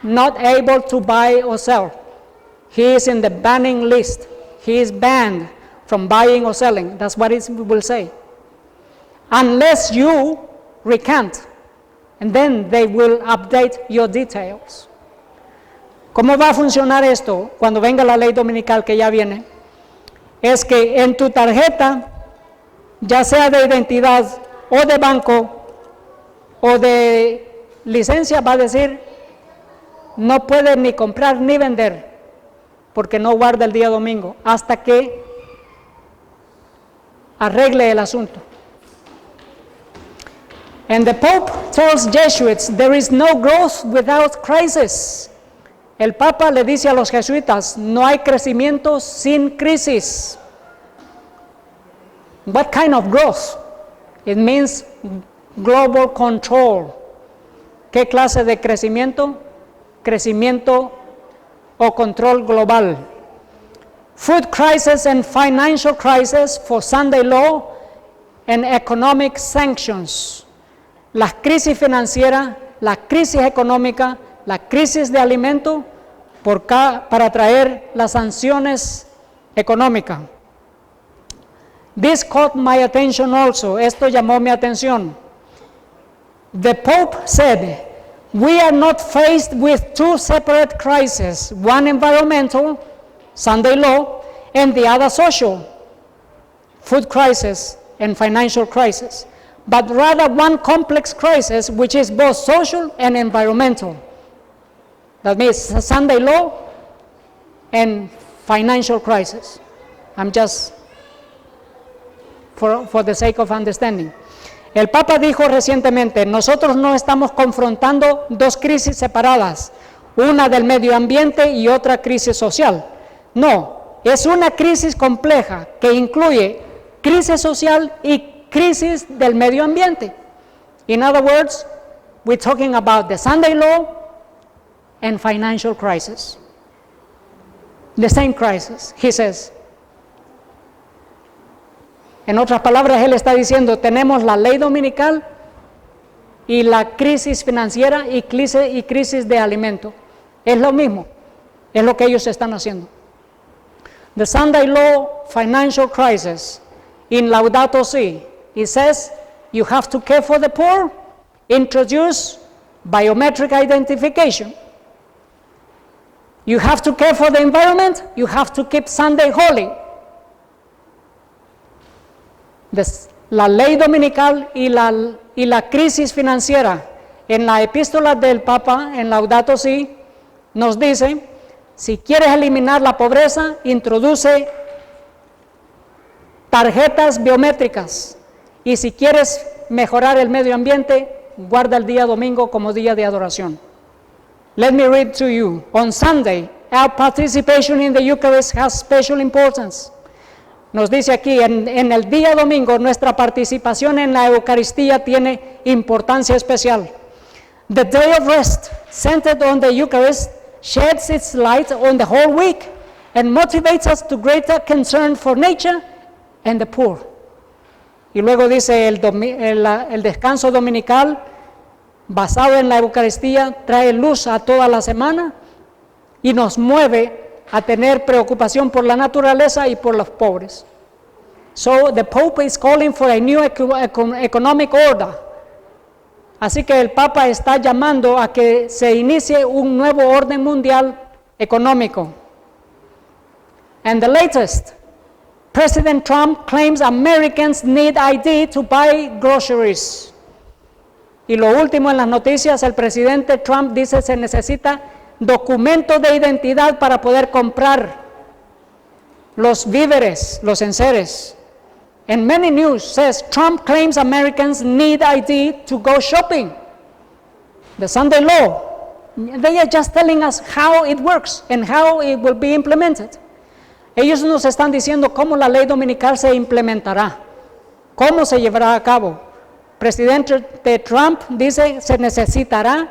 not able to buy or sell. He is in the banning list. He is banned from buying or selling. That's what it will say. Unless you recant, and then they will update your details. ¿Cómo va a funcionar esto cuando venga la ley dominical que ya viene? Es que en tu tarjeta, ya sea de identidad o de banco o de licencia, va a decir, no puedes ni comprar ni vender, porque no guarda el día domingo, hasta que arregle el asunto. And the Pope tells Jesuits, there is no growth without crisis. El Papa le dice a los jesuitas, no hay crecimiento sin crisis. What kind of growth? It means global control. ¿Qué clase de crecimiento? Crecimiento o control global. Food crisis and financial crisis for Sunday law and economic sanctions. La crisis financiera, la crisis económica, la crisis de alimento para traer las sanciones económicas. This caught my attention also. Esto llamó mi atención. The Pope said, we are not faced with two separate crises, one environmental, Sunday law, and the other social, food crisis and financial crisis, but rather one complex crisis which is both social and environmental. That means Sunday law and financial crisis. I'm just for the sake of understanding. El Papa dijo recientemente, nosotros no estamos confrontando dos crisis separadas, una del medio ambiente y otra crisis social. No, es una crisis compleja que incluye crisis social y crisis del medio ambiente. In other words, we're talking about the Sunday law and financial crisis. The same crisis, he says. En otras palabras, él está diciendo, tenemos la ley dominical y la crisis financiera y crisis de alimento. Es lo mismo, es lo que ellos están haciendo. The Sunday law financial crisis in Laudato Si, it says you have to care for the poor, introduce biometric identification. You have to care for the environment, you have to keep Sunday holy. La ley dominical y la crisis financiera en la epístola del Papa, en Laudato Si, nos dice, si quieres eliminar la pobreza, introduce tarjetas biométricas, y si quieres mejorar el medio ambiente, guarda el día domingo como día de adoración. Let me read to you. On Sunday, our participation in the Eucharist has special importance. Nos dice aquí, en el día domingo, nuestra participación en la Eucaristía tiene importancia especial. The day of rest, centered on the Eucharist, sheds its light on the whole week and motivates us to greater concern for nature and the poor. Y luego dice, el descanso dominical, basado en la Eucaristía, trae luz a toda la semana y nos mueve a tener preocupación por la naturaleza y por los pobres. So the Pope is calling for a new economic order. Así que el Papa está llamando a que se inicie un nuevo orden mundial económico. And the latest, President Trump claims Americans need ID to buy groceries. Y lo último en las noticias, el presidente Trump dice se necesita documento de identidad para poder comprar los víveres, los enseres. And many news says Trump claims Americans need ID to go shopping. The Sunday law, they are just telling us how it works and how it will be implemented. Ellos nos están diciendo cómo la ley dominical se implementará, cómo se llevará a cabo. Presidente Trump dice se necesitará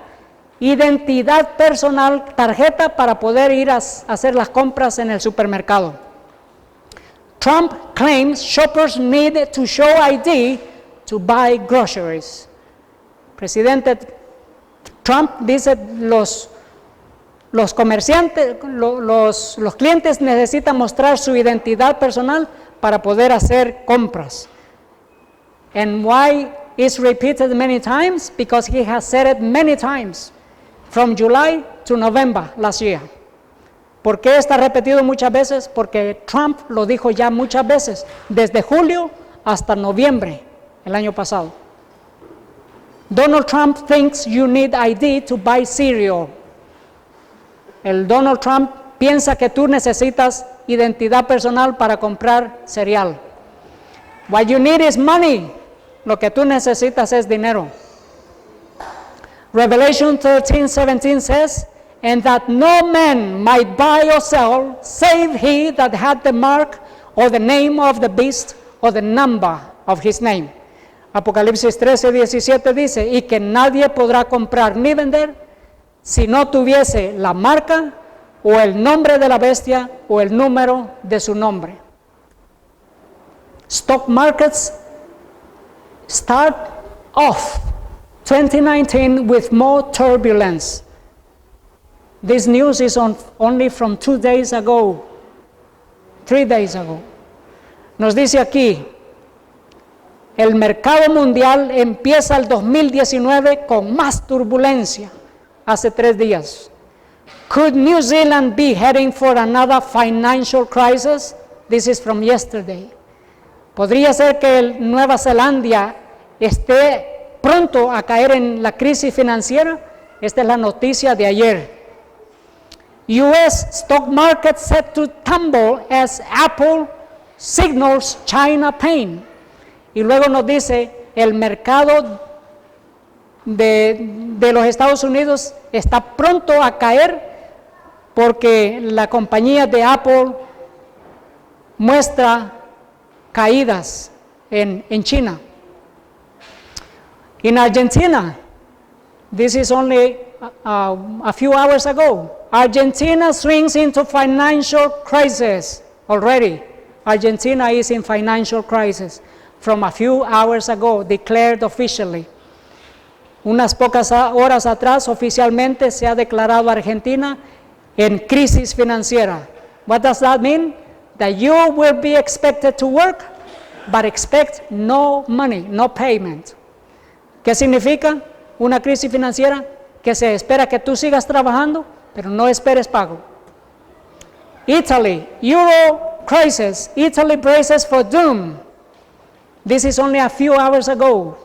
identidad personal, tarjeta para poder ir a hacer las compras en el supermercado. Trump claims shoppers need to show ID to buy groceries. Presidente Trump dice los comerciantes, los clientes necesitan mostrar su identidad personal para poder hacer compras. And why is repeated many times? Because he has said it many times. From July to November last year. ¿Por qué está repetido muchas veces? Porque Trump lo dijo ya muchas veces, desde julio hasta noviembre el año pasado. Donald Trump thinks you need ID to buy cereal. El Donald Trump piensa que tú necesitas identidad personal para comprar cereal. What you need is money. Lo que tú necesitas es dinero. Revelation 13:17 says, and that no man might buy or sell, save he that had the mark or the name of the beast or the number of his name. Apocalipsis 13:17 dice, y que nadie podrá comprar ni vender si no tuviese la marca o el nombre de la bestia o el número de su nombre. Stock markets start off 2019 with more turbulence. This news is only from 3 days ago. Nos dice aquí, el mercado mundial empieza el 2019 con más turbulencia. Hace 3 días. Could New Zealand be heading for another financial crisis? This is from yesterday. Podría ser que Nueva Zelanda esté pronto a caer en la crisis financiera. Esta es la noticia de ayer. U.S. stock market set to tumble as Apple signals China pain. Y luego nos dice, el mercado de los Estados Unidos está pronto a caer porque la compañía de Apple muestra caídas en China. In Argentina, this is only a few hours ago, Argentina swings into financial crisis already. Argentina is in financial crisis from a few hours ago, declared officially. Unas pocas horas atrás, oficialmente se ha declarado Argentina en crisis financiera. What does that mean? That you will be expected to work, but expect no money, no payment. ¿Qué significa una crisis financiera? Que se espera que tú sigas trabajando, pero no esperes pago. Italy, Euro crisis, Italy braces for doom. This is only a few hours ago.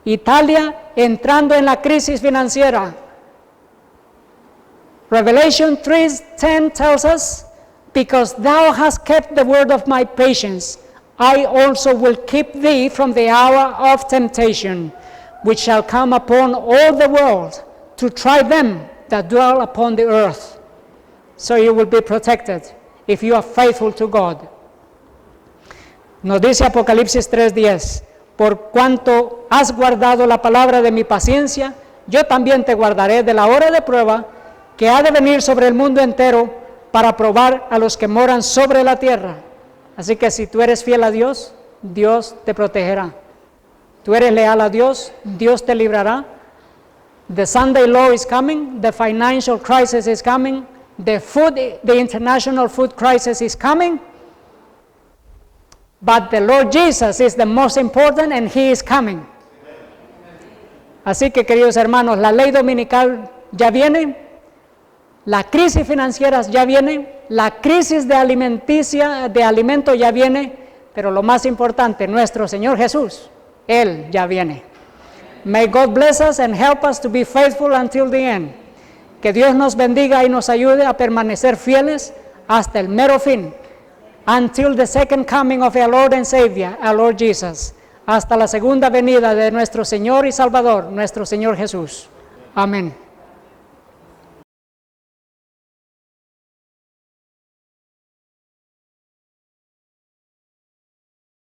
Italia entrando en la crisis financiera. Revelation 3:10 tells us, because thou hast kept the word of my patience, I also will keep thee from the hour of temptation, which shall come upon all the world to try them that dwell upon the earth. So you will be protected if you are faithful to God. Nos dice Apocalipsis 3:10, por cuanto has guardado la palabra de mi paciencia, yo también te guardaré de la hora de prueba que ha de venir sobre el mundo entero para probar a los que moran sobre la tierra. Así que si tú eres fiel a Dios, Dios te protegerá. Tú eres leal a Dios, Dios te librará. The Sunday law is coming, the financial crisis is coming, the international food crisis is coming, but the Lord Jesus is the most important and He is coming. Así que, queridos hermanos, la ley dominical ya viene, la crisis financiera ya viene, la crisis de alimento ya viene, pero lo más importante, nuestro Señor Jesús, Él ya viene. May God bless us and help us to be faithful until the end. Que Dios nos bendiga y nos ayude a permanecer fieles hasta el mero fin. Until the second coming of our Lord and Savior, our Lord Jesus. Hasta la segunda venida de nuestro Señor y Salvador, nuestro Señor Jesús. Amén.